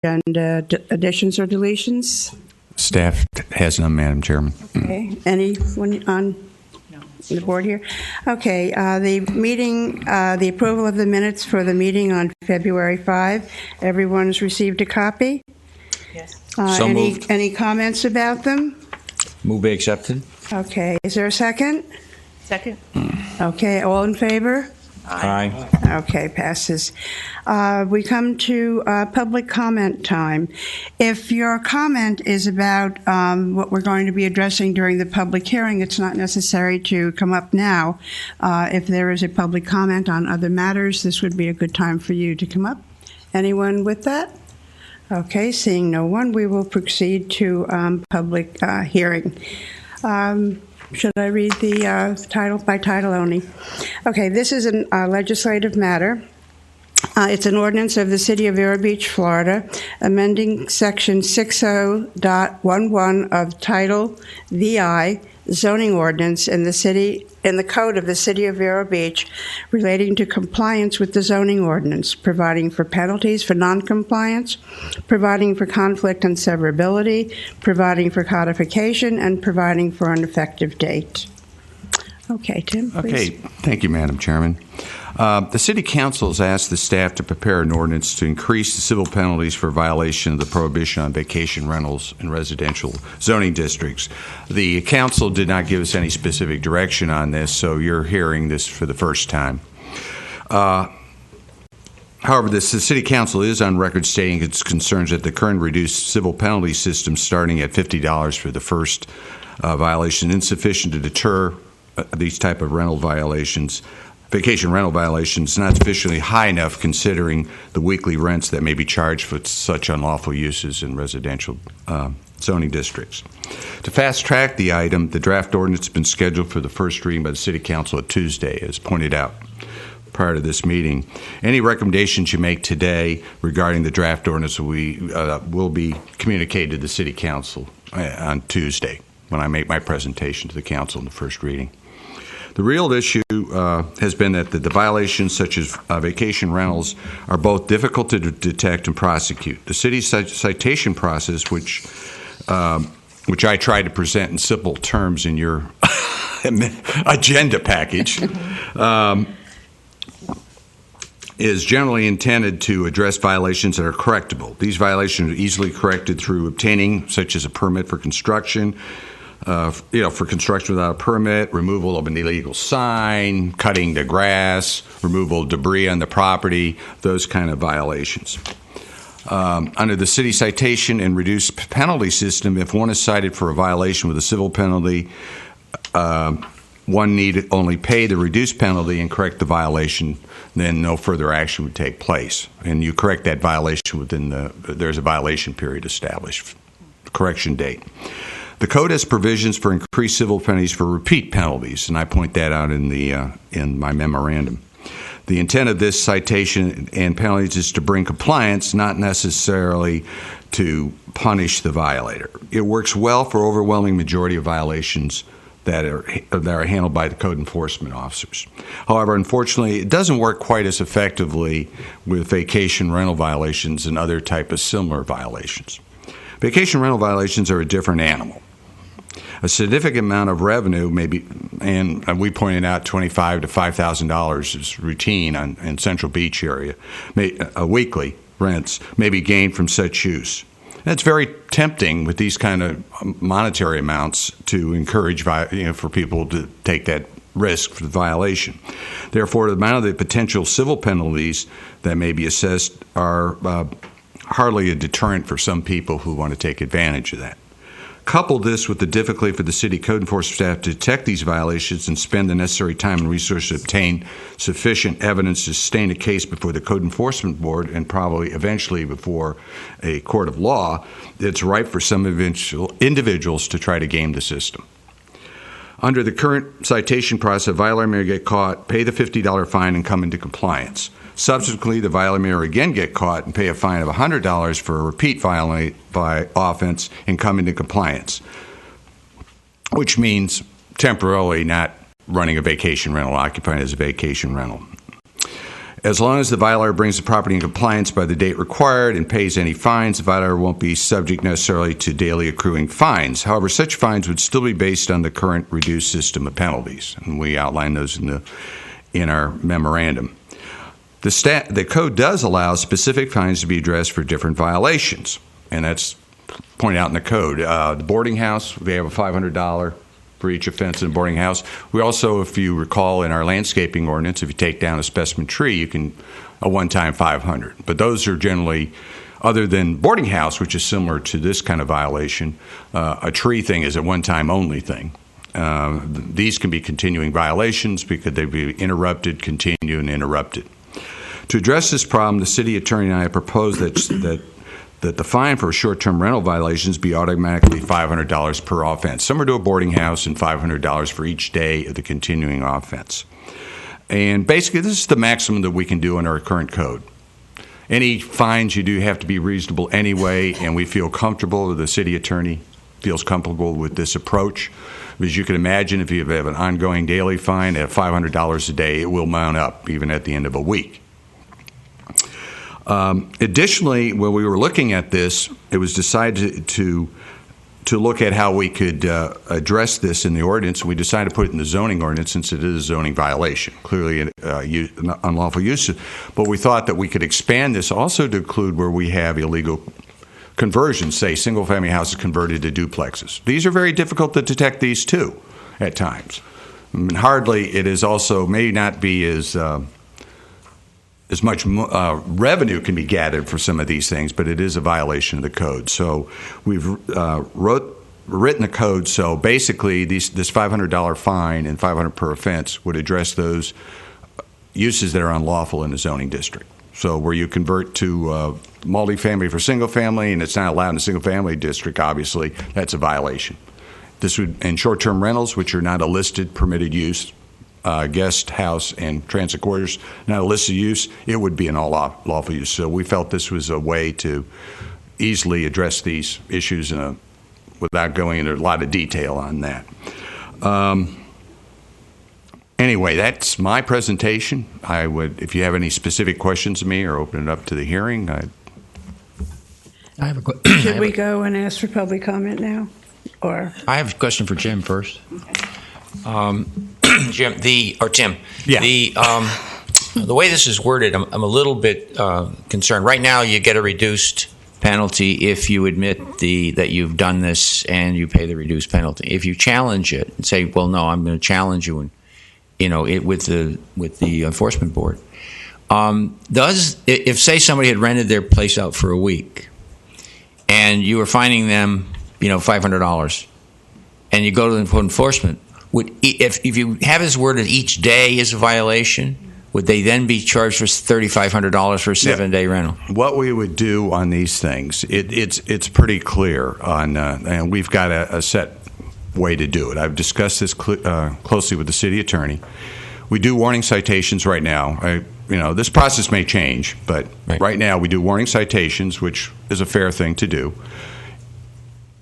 agenda additions or deletions? Staff has none, Madam Chairman. Okay. Anyone on the board here? Okay. The meeting, the approval of the minutes for the meeting on February 5. Everyone's received a copy? Yes. Moved. Any comments about them? Move be accepted. Okay. Is there a second? Second. Okay. All in favor? Aye. Okay, passes. We come to public comment time. If your comment is about what we're going to be addressing during the public hearing, it's not necessary to come up now. If there is a public comment on other matters, this would be a good time for you to come up. Anyone with that? Okay, seeing no one, we will proceed to public hearing. Should I read the title by title only? Okay, this is a legislative matter. It's an ordinance of the City of Vero Beach, Florida, amending Section 60.11 of Title VI zoning ordinance in the code of the City of Vero Beach relating to compliance with the zoning ordinance, providing for penalties for noncompliance, providing for conflict and severability, providing for codification, and providing for an effective date. Okay, Tim, please. Okay, thank you, Madam Chairman. The City Council has asked the staff to prepare an ordinance to increase the civil penalties for violation of the prohibition on vacation rentals in residential zoning districts. The Council did not give us any specific direction on this, so you're hearing this for the first time. However, the City Council is on record stating its concerns that the current reduced civil penalty system starting at $50 for the first violation is insufficient to deter these type of rental violations. Vacation rental violations not sufficiently high enough considering the weekly rents that may be charged for such unlawful uses in residential zoning districts. To fast track the item, the draft ordinance has been scheduled for the first reading by the City Council on Tuesday, as pointed out prior to this meeting. Any recommendations you make today regarding the draft ordinance will be communicated to the City Council on Tuesday when I make my presentation to the Council in the first reading. The real issue has been that the violations, such as vacation rentals, are both difficult to detect and prosecute. The city's citation process, which I tried to present in simple terms in your agenda package, is generally intended to address violations that are correctable. These violations are easily corrected through obtaining, such as a permit for construction, for construction without a permit, removal of an illegal sign, cutting the grass, removal of debris on the property, those kind of violations. Under the city citation and reduced penalty system, if one is cited for a violation with a civil penalty, one need only pay the reduced penalty and correct the violation, then no further action would take place. And you correct that violation there's a violation period established, correction date. The code has provisions for increased civil penalties for repeat penalties, and I point that out in my memorandum. The intent of this citation and penalties is to bring compliance, not necessarily to punish the violator. It works well for overwhelming majority of violations that are handled by the code enforcement officers. However, unfortunately, it doesn't work quite as effectively with vacation rental violations and other type of similar violations. Vacation rental violations are a different animal. A significant amount of revenue may be, and we pointed out $25,000 to $5,000 is routine in Central Beach area, weekly rents may be gained from such use. It's very tempting with these kind of monetary amounts to encourage for people to take that risk for the violation. Therefore, the amount of the potential civil penalties that may be assessed are hardly a deterrent for some people who want to take advantage of that. Couple this with the difficulty for the city code enforcement staff to detect these violations and spend the necessary time and resources to obtain sufficient evidence to sustain a case before the code enforcement board and probably eventually before a court of law, it's ripe for some individuals to try to game the system. Under the current citation process, a violator may get caught, pay the $50 fine, and come into compliance. Subsequently, the violator may again get caught and pay a fine of $100 for a repeat offense and come into compliance, which means temporarily not running a vacation rental, occupying as a vacation rental. As long as the violator brings the property in compliance by the date required and pays any fines, the violator won't be subject necessarily to daily accruing fines. However, such fines would still be based on the current reduced system of penalties, and we outline those in our memorandum. The code does allow specific fines to be addressed for different violations, and that's pointed out in the code. The boarding house, they have a $500 for each offense in a boarding house. We also, if you recall, in our landscaping ordinance, if you take down a specimen tree, you can a one-time $500. But those are generally, other than boarding house, which is similar to this kind of violation, a tree thing is a one-time only thing. These can be continuing violations because they'd be interrupted, continue, and interrupted. To address this problem, the city attorney and I proposed that the fine for short-term rental violations be automatically $500 per offense, similar to a boarding house, and $500 for each day of the continuing offense. And basically, this is the maximum that we can do in our current code. Any fines you do have to be reasonable anyway, and we feel comfortable, the city attorney feels comfortable with this approach. As you can imagine, if you have an ongoing daily fine at $500 a day, it will mount up even at the end of a week. Additionally, when we were looking at this, it was decided to look at how we could address this in the ordinance. We decided to put it in the zoning ordinance since it is a zoning violation, clearly an unlawful use. But we thought that we could expand this also to include where we have illegal conversions, say single-family houses converted to duplexes. These are very difficult to detect, these too, at times. I mean, hardly it is also may not be as much revenue can be gathered for some of these things, but it is a violation of the code. So we've written the code so basically this $500 fine and $500 per offense would address those uses that are unlawful in the zoning district. So where you convert to multifamily for single family and it's not allowed in the single family district, obviously, that's a violation. This would, in short-term rentals, which are not a listed permitted use, guest house and transit quarters, not a listed use, it would be an all-lawful use. So we felt this was a way to easily address these issues without going into a lot of detail on that. Anyway, that's my presentation. I would, if you have any specific questions of me or open it up to the hearing, I have a Should we go and ask for public comment now? Or I have a question for Jim first. Tim, Yeah. the way this is worded, I'm a little bit concerned. Right now, you get a reduced penalty if you admit that you've done this and you pay the reduced penalty. If you challenge it and say, "Well, no, I'm going to challenge you," and with the enforcement board, if say somebody had rented their place out for a week and you were fining them, $500, and you go to the enforcement. If you have this worded each day is a violation, would they then be charged for $3,500 for a 7-day rental? What we would do on these things, it's pretty clear on, and we've got a set way to do it. I've discussed this closely with the city attorney. We do warning citations right now. This process may change, but right now we do warning citations, which is a fair thing to do.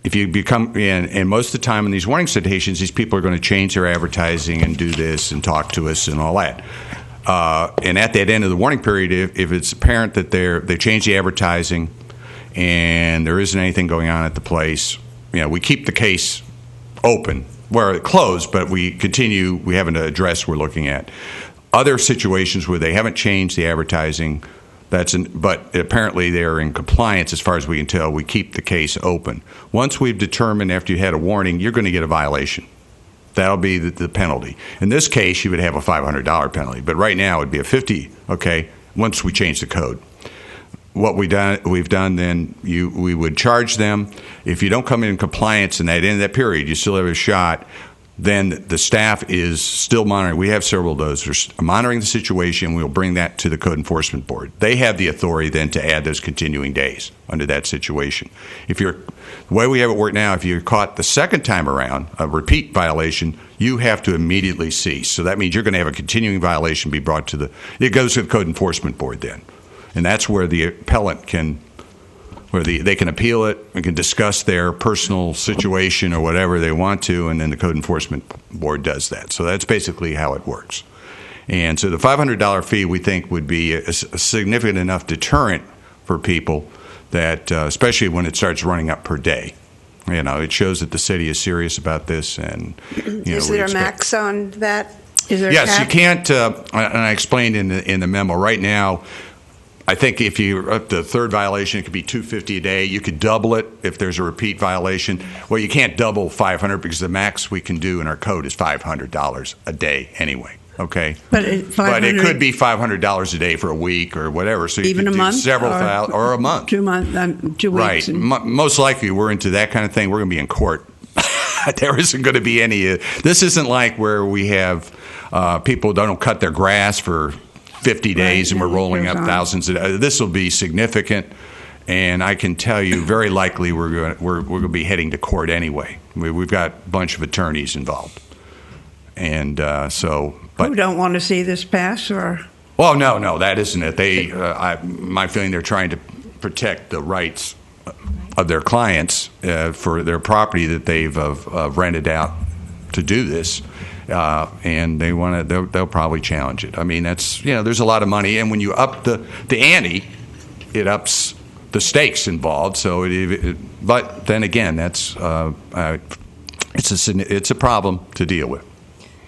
If you become, and most of the time in these warning citations, these people are going to change their advertising and do this and talk to us and all that. And at that end of the warning period, if it's apparent that they changed the advertising and there isn't anything going on at the place, we keep the case open where it closed, but we continue. We have an address we're looking at. Other situations where they haven't changed the advertising. But apparently they're in compliance as far as we can tell. We keep the case open. Once we've determined after you had a warning, you're going to get a violation. That'll be the penalty. In this case, you would have a $500 penalty. But right now it would be a $50, okay, once we change the code. What we've done then, we would charge them. If you don't come in compliance in that end of that period, you still have a shot. Then the staff is still monitoring. We have several of those. They're monitoring the situation. We'll bring that to the Code Enforcement Board. They have the authority then to add those continuing days under that situation. The way we have it worked now, if you're caught the second time around, a repeat violation, you have to immediately cease. So that means you're going to have a continuing violation be brought to it goes to the Code Enforcement Board then. And that's where the appellant they can appeal it and can discuss their personal situation or whatever they want to, and then the Code Enforcement Board does that. So that's basically how it works. And so the $500 fee, we think, would be a significant enough deterrent for people that, especially when it starts running up per day. It shows that the city is serious about this. And is there a max on that? Is there a yes, cap? you can't. And I explained in the memo. Right now, I think if you're up to the third violation, it could be $250 a day. You could double it if there's a repeat violation. Well, you can't double 500 because the max we can do in our code is $500 a day anyway. Okay, but it could be $500 a day for a week or whatever. So you even could a do month, several thousand, or a month, 2 months, 2 weeks. Right. Most likely, we're into that kind of thing. We're going to be in court. There isn't going to be any. This isn't like where we have people don't cut their grass for 50 days and we're rolling up thousands. This will be significant, and I can tell you, very likely we're going to be heading to court anyway. We've got a bunch of attorneys involved, and so. But, who don't want to see this pass, or? Well, no, that isn't it. My feeling, they're trying to protect the rights of their clients for their property that they've rented out to do this, and they want to. They'll probably challenge it. I mean, that's there's a lot of money, and when you up the ante, it ups the stakes involved. So, but then again, it's a problem to deal with.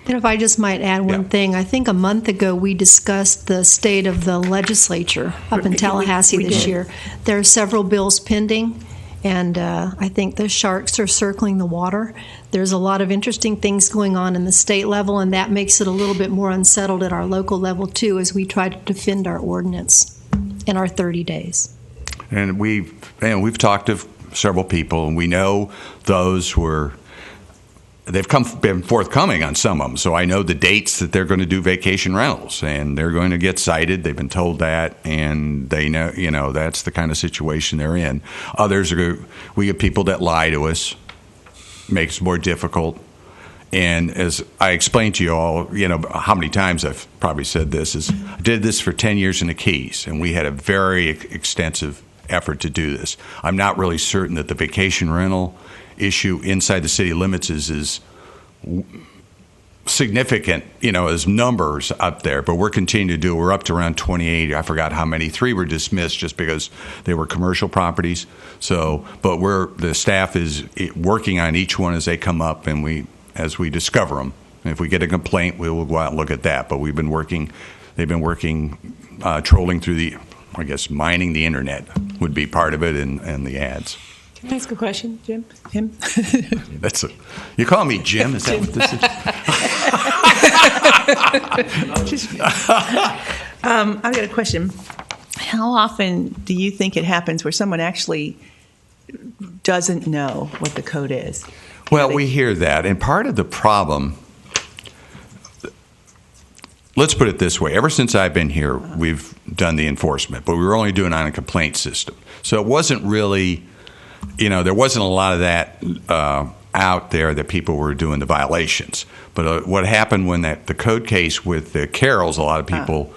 And if I just might add one thing, I think a month ago we discussed the state of the legislature up in Tallahassee this year. There are several bills pending, and I think the sharks are circling the water. There's a lot of interesting things going on in the state level, and that makes it a little bit more unsettled at our local level, too, as we try to defend our ordinance in our 30 days. And we've talked to several people, and we know those were. They've been forthcoming on some of them, so I know the dates that they're going to do vacation rentals, and they're going to get cited. They've been told that, and they know, that's the kind of situation they're in. Others we get people that lie to us, makes it more difficult. And as I explained to you all, how many times I've probably said this is I did this for 10 years in the Keys, and we had a very extensive effort to do this. I'm not really certain that the vacation rental issue inside the city limits is significant, as numbers up there, but we're continuing to do. We're up to around 28. I forgot how many. 3 were dismissed just because they were commercial properties. So, but the staff is working on each one as they come up, and as we discover them. And if we get a complaint, we will go out and look at that. But they've been working, trolling through mining the internet would be part of it, and the ads. Can I ask a question, Jim? Him? You call me Jim? Is that what this is? I've got a question. How often do you think it happens where someone actually doesn't know what the code is? Well, we hear that, and part of the problem. Let's put it this way. Ever since I've been here, we've done the enforcement, but we were only doing it on a complaint system. So it wasn't really. There wasn't a lot of that out there that people were doing the violations. But what happened when the code case with the Carrolls, a lot of people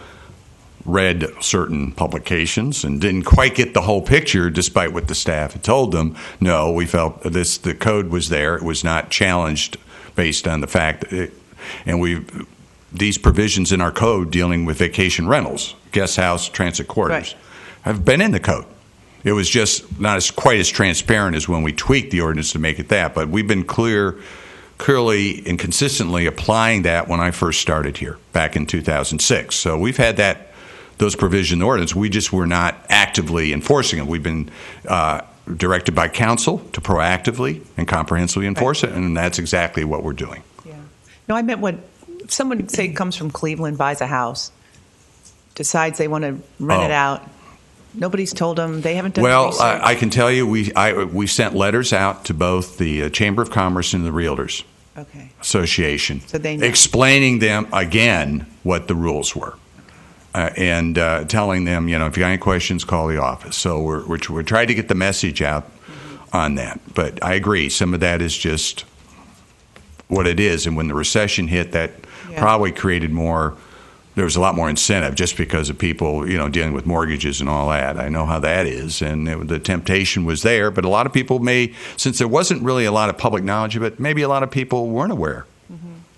read certain publications and didn't quite get the whole picture, despite what the staff had told them. No, we felt the code was there. It was not challenged based on the fact that these provisions in our code dealing with vacation rentals, guest house, transit quarters, have been in the code. It was just not quite as transparent as when we tweaked the ordinance to make it that. But we've been clearly and consistently applying that when I first started here back in 2006. So we've had those provisions in the ordinance. We just were not actively enforcing them. We've been directed by council to proactively and comprehensively enforce it, and that's exactly what we're doing. Yeah. No, I meant if someone, say, comes from Cleveland, buys a house, decides they want to rent it out. Nobody's told them. They haven't done research. I can tell you we sent letters out to both the Chamber of Commerce and the Realtors Association, so they know. Explaining them again what the rules were, and telling them, if you got any questions, call the office. So we're trying to get the message out on that. But I agree, some of that is just what it is. And when the recession hit, that probably created more. There was a lot more incentive just because of people, dealing with mortgages and all that. I know how that is, and the temptation was there. But a lot of people since there wasn't really a lot of public knowledge of it, maybe a lot of people weren't aware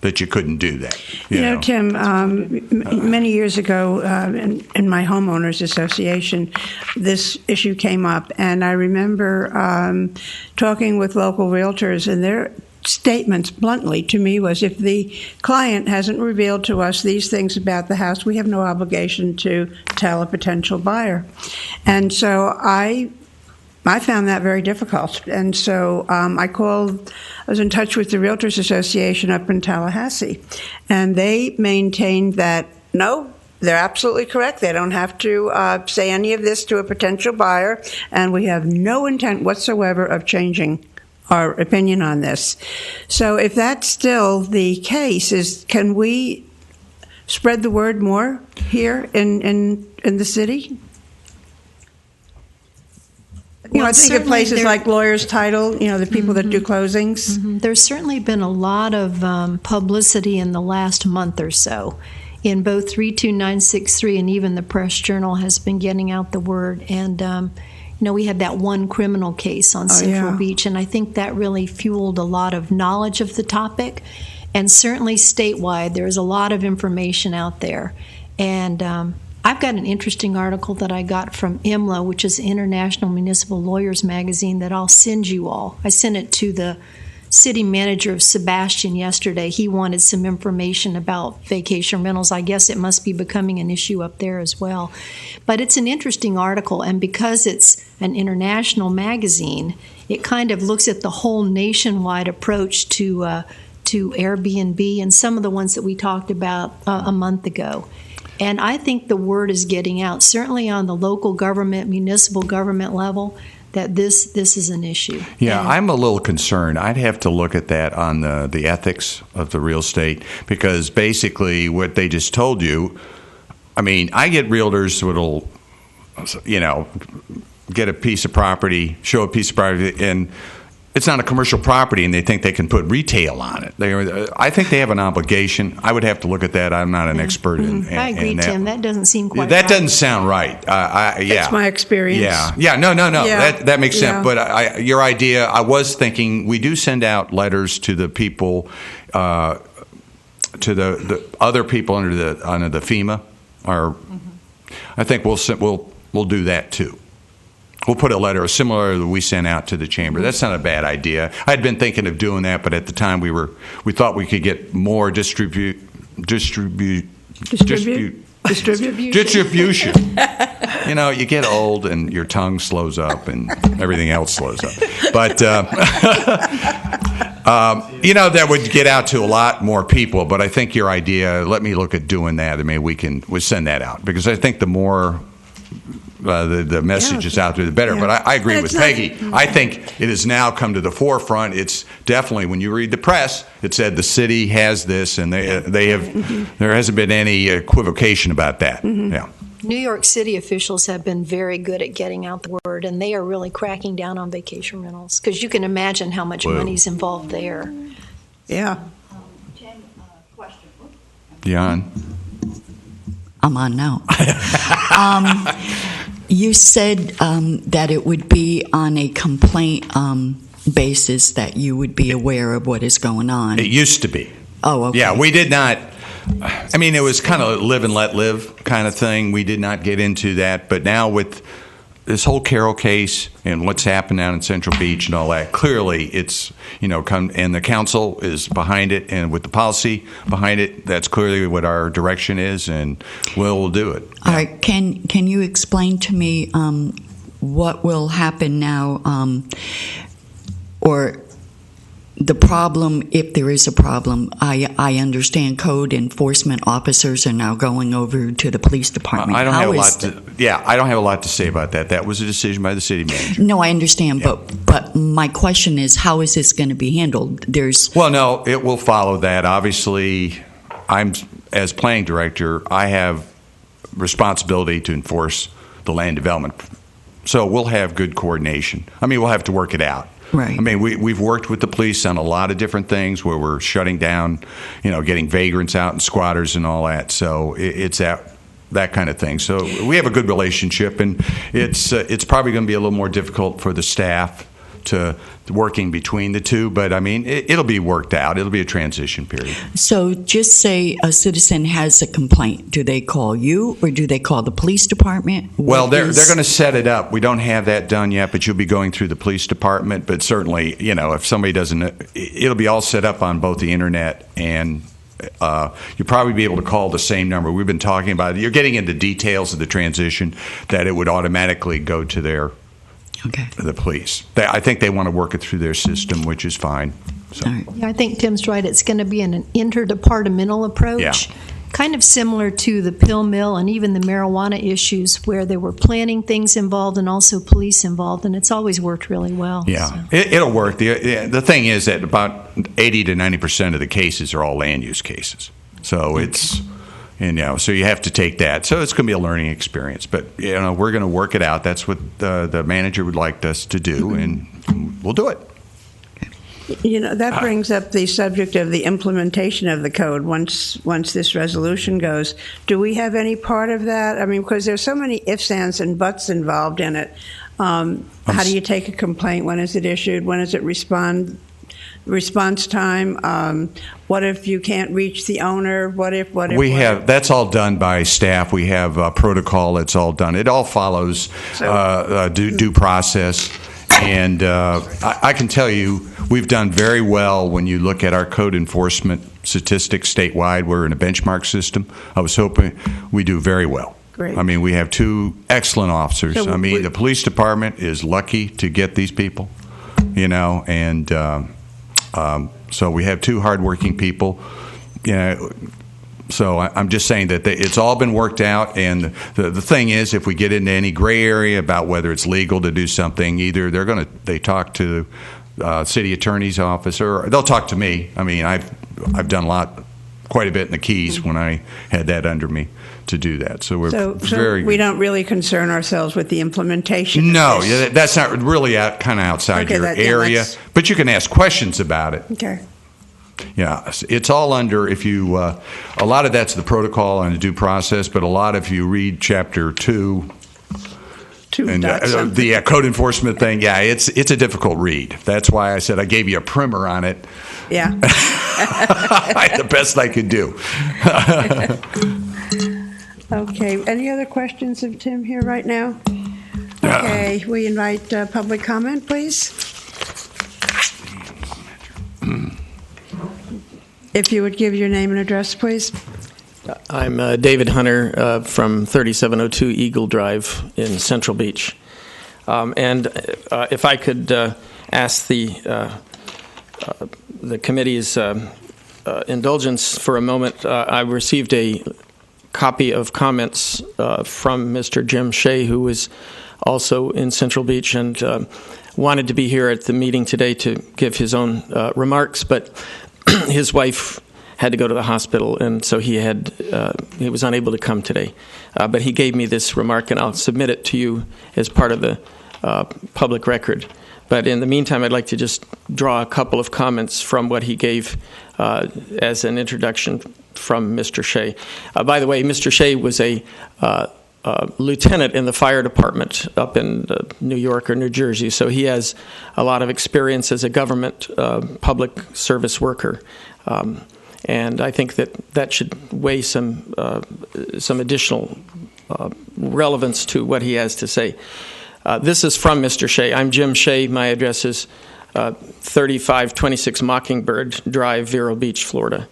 that you couldn't do that. You know, Tim, many years ago in my homeowners association, this issue came up, and I remember talking with local realtors, and their statements bluntly to me was, if the client hasn't revealed to us these things about the house, we have no obligation to tell a potential buyer. And so I found that very difficult. And so I was in touch with the Realtors Association up in Tallahassee, and they maintained that, no, they're absolutely correct. They don't have to say any of this to a potential buyer, and we have no intent whatsoever of changing our opinion on this. So if that's still the case, can we spread the word more here in the city? You know, I think of places like Lawyer's Title, you know, the people that do closings. Mm-hmm. There's certainly been a lot of publicity in the last month or so in both 32963, and even the Press Journal has been getting out the word. And, you know, we had that one criminal case on Central Beach, and I think that really fueled a lot of knowledge of the topic. And certainly statewide, there's a lot of information out there. And I've got an interesting article that I got from IMLA, which is International Municipal Lawyers magazine, that I'll send you all. I sent it to the city manager of Sebastian yesterday. He wanted some information about vacation rentals. I guess it must be becoming an issue up there as well. But it's an interesting article, and because it's an international magazine, it kind of looks at the whole nationwide approach to Airbnb and some of the ones that we talked about a month ago. And I think the word is getting out, certainly on the local government, municipal government level, that this is an issue. Yeah, I'm a little concerned. I'd have to look at that on the ethics of the real estate, because basically what they just told you, I mean, I get realtors who'll, you know, get a piece of property, show a piece of property, and it's not a commercial property, and they think they can put retail on it. I think they have an obligation. I would have to look at that. I'm not an expert in I agree, in that. Tim. That doesn't seem quite That right. doesn't sound right. That's my experience. Yeah. No. Yeah. That makes sense. Yeah. But your idea, I was thinking, we do send out letters to the people, to the other people under the FEMA. I think we'll do that too. We'll put a letter similar that we sent out to the chamber. That's not a bad idea. I'd been thinking of doing that, but at the time we thought we could get more distribution. You know, you get old and your tongue slows up and everything else slows up. But you know, that would get out to a lot more people. But I think your idea, let me look at doing that, and maybe we'll send that out, because I think the more the message is out there, the better. But I agree with Peggy. I think it has now come to the forefront. It's definitely, when you read the press, it said the city has this, and they have. There hasn't been any equivocation about that. Yeah. New York City officials have been very good at getting out the word, and they are really cracking down on vacation rentals, because you can imagine how much money's involved there. Yeah. Tim, question. Jan? I'm on now. You said that it would be on a complaint basis that you would be aware of what is going on. It used to be. Oh, okay. Yeah, we did not. I mean, it was kind of live and let live kind of thing. We did not get into that. But now with this whole Carroll case and what's happened down in Central Beach and all that, clearly it's, you know, and the council is behind it, and with the policy behind it, that's clearly what our direction is, and we'll do it. All right. Can you explain to me what will happen now, or the problem, if there is a problem? I understand code enforcement officers are now going over to the police department. I don't have a lot to say about that. That was a decision by the city manager. No, I understand, but my question is, how is this going to be handled? Well, no, it will follow that. Obviously, as planning director, I have responsibility to enforce the land development. So we'll have good coordination. I mean, we'll have to work it out. Right. I mean, we've worked with the police on a lot of different things where we're shutting down, you know, getting vagrants out and squatters and all that. So it's that kind of thing. So we have a good relationship, and it's probably going to be a little more difficult for the staff to working between the two. But I mean, it'll be worked out. It'll be a transition period. So just say a citizen has a complaint. Do they call you or do they call the police department? Well, they're going to set it up. We don't have that done yet, but you'll be going through the police department. But certainly, if somebody doesn't, it'll be all set up on both the internet and you'll probably be able to call the same number. We've been talking about it. You're getting into details of the transition that it would automatically go to the police. I think they want to work it through their system, which is fine. So. Right. Yeah, I think Tim's right. It's going to be an interdepartmental approach, kind of similar to the pill mill and even the marijuana issues where there were planning things involved and also police involved, and it's always worked really well. Yeah, so. It'll work. The thing is that about 80 to 90% of the cases are all land use cases. So it's, so you have to take that. So it's going to be a learning experience. But, we're going to work it out. That's what the manager would like us to do, and we'll do it. That brings up the subject of the implementation of the code. Once this resolution goes, do we have any part of that? I mean, because there's so many ifs, ands, and buts involved in it. How do you take a complaint? When is it issued? When is it response time? What if you can't reach the owner? What if? That's all done by staff. We have a protocol. It's all done. It all follows due process. And I can tell you, we've done very well when you look at our code enforcement statistics statewide. We're in a benchmark system. I was hoping we do very well. Great. I mean, we have two excellent officers. So the police department is lucky to get these people, and so we have two hardworking people, So I'm just saying that it's all been worked out, and the thing is, if we get into any gray area about whether it's legal to do something, either they talk to city attorney's office, or they'll talk to me. I mean, I've done quite a bit in the Keys when I had that under me to do that. So we don't really concern ourselves with the implementation. No, that's not really kind of outside your area, but you can ask questions about it. Okay. Yeah, it's all under, a lot of that's the protocol and the due process, but a lot if you read Chapter 2 and the code enforcement thing, it's a difficult read. That's why I said I gave you a primer on it. Yeah. The best I could do. Okay, any other questions of Tim here right now? Okay, we invite public comment, please. If you would give your name and address, please. I'm David Hunter from 3702 Eagle Drive in Central Beach. And if I could ask the committee's indulgence for a moment, I received a copy of comments from Mr. Jim Shea, who was also in Central Beach and wanted to be here at the meeting today to give his own remarks, but his wife had to go to the hospital, and so he was unable to come today. But he gave me this remark, and I'll submit it to you as part of the public record. But in the meantime, I'd like to just draw a couple of comments from what he gave as an introduction from Mr. Shea. By the way, Mr. Shea was a lieutenant in the fire department up in New York or New Jersey, so he has a lot of experience as a government public service worker. And I think that should weigh some additional relevance to what he has to say. This is from Mr. Shea. I'm Jim Shea. My address is 3526 Mockingbird Drive, Vero Beach, Florida.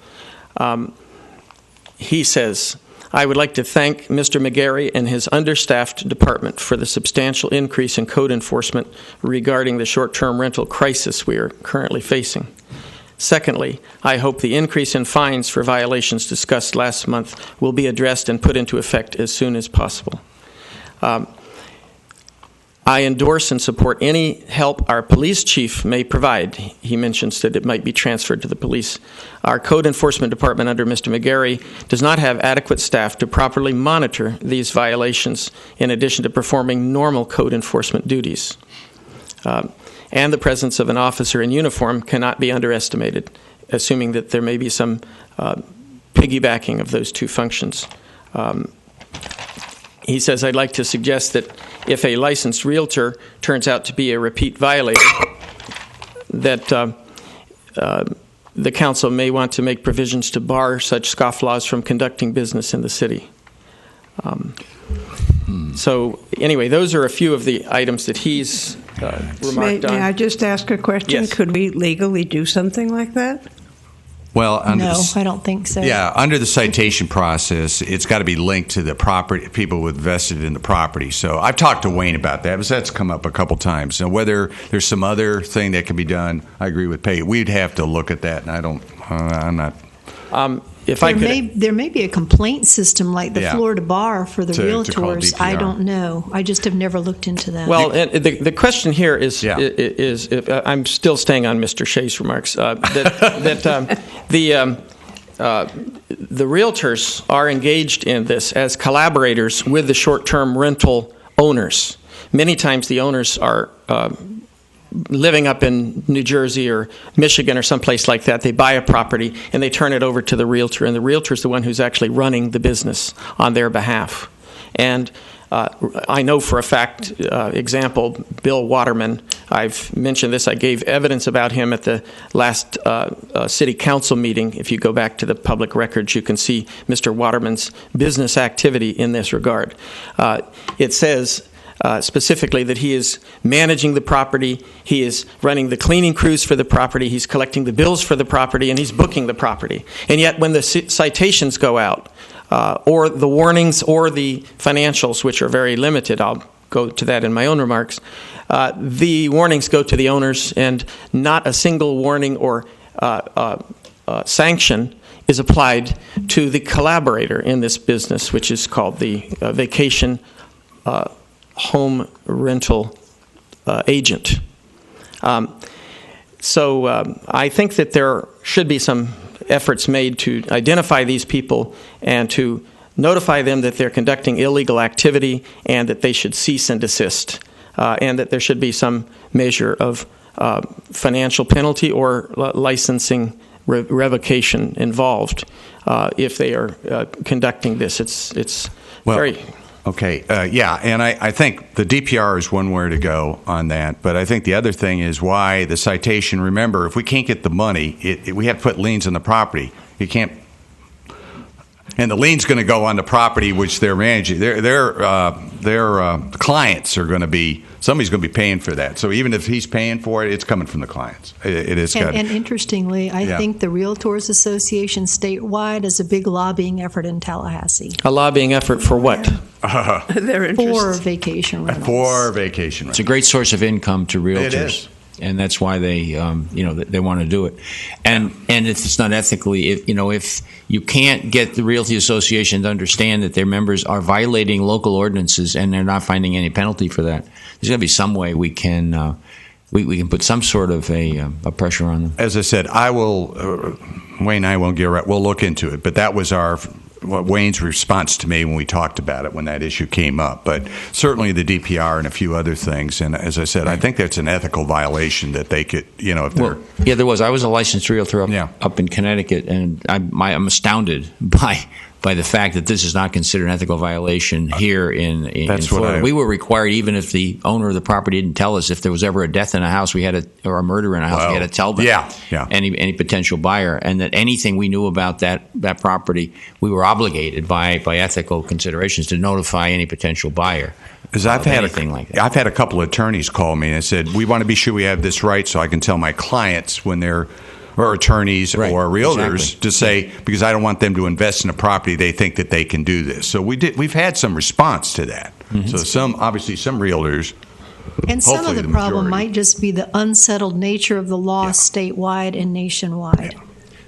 He says, I would like to thank Mr. McGarry and his understaffed department for the substantial increase in code enforcement regarding the short-term rental crisis we are currently facing. Secondly, I hope the increase in fines for violations discussed last month will be addressed and put into effect as soon as possible. I endorse and support any help our police chief may provide. He mentions that it might be transferred to the police. Our code enforcement department under Mr. McGarry does not have adequate staff to properly monitor these violations in addition to performing normal code enforcement duties. And the presence of an officer in uniform cannot be underestimated, assuming that there may be some piggybacking of those two functions. He says, I'd like to suggest that if a licensed realtor turns out to be a repeat violator, that the council may want to make provisions to bar such scofflaws from conducting business in the city. So anyway, those are a few of the items that he's remarked on. May I just ask a question? Yes. Could we legally do something like that? Well, under No, the, I don't think so. yeah, under the citation process, it's got to be linked to the property, people with vested in the property. So I've talked to Wayne about that, because that's come up a couple times. So whether there's some other thing that can be done, I agree with Peggy. We'd have to look at that, and I'm not. If I could, There may be a complaint system like the Yeah. Florida Bar for the To call realtors. I DPR. don't know. I just have never looked into that. well, and the question here is, Yeah. is if, I'm still staying on Mr. Shea's remarks, that the realtors are engaged in this as collaborators with the short-term rental owners. Many times the owners are living up in New Jersey or Michigan or someplace like that. They buy a property and they turn it over to the realtor, and the realtor is the one who's actually running the business on their behalf. And I know for a fact, example, Bill Waterman, I've mentioned this, I gave evidence about him at the last city council meeting. If you go back to the public records, you can see Mr. Waterman's business activity in this regard. It says specifically that he is managing the property, he is running the cleaning crews for the property, he's collecting the bills for the property, and he's booking the property. And yet when the citations go out, or the warnings or the financials, which are very limited, I'll go to that in my own remarks, the warnings go to the owners, and not a single warning or sanction is applied to the collaborator in this business, which is called the vacation home rental agent. So I think that there should be some efforts made to identify these people and to notify them that they're conducting illegal activity and that they should cease and desist, and that there should be some measure of financial penalty or licensing revocation involved if they are conducting this. It's very... Okay, yeah, and I think the DPR is one way to go on that, but I think the other thing is why the citation, remember, if we can't get the money, we have to put liens on the property. You can't, and the lien's going to go on the property which they're managing. Their clients are going to be, somebody's going to be paying for that. So even if he's paying for it, it's coming from the clients. It is. And interestingly, I think the Realtors Association statewide is a big lobbying effort in Tallahassee. A lobbying effort for what? Their interest. For vacation rentals. For vacation It's rentals. a great source of income to realtors. It is. And that's why they, they want to do it. And it's not ethically, if you can't get the Realty Association to understand that their members are violating local ordinances and they're not finding any penalty for that, there's got to be some way we can we can put some sort of a pressure on them. As I said, I will, Wayne and I won't get right. We'll look into it. But that was Wayne's response to me when we talked about it when that issue came up. But certainly the DPR and a few other things. And as I said, I think that's an ethical violation that they could, if they're... Well, yeah, there was. I was a licensed realtor up in Connecticut, and I'm astounded by the fact that this is not considered an ethical violation here in Florida. We were required, even if the owner of the property didn't tell us, if there was ever a death in a house, or a murder in a house, we had to tell them. Any potential buyer, and that anything we knew about that property, we were obligated by ethical considerations to notify any potential buyer. Because I've had a couple of attorneys call me and said, we want to be sure we have this right so I can tell my clients when they're or attorneys or realtors to say, because I don't want them to invest in a property they think that they can do this. So we've had some response to that. Mm-hmm. So some realtors. And some of the problem majority. might just be the unsettled nature of the law statewide and nationwide. Yeah.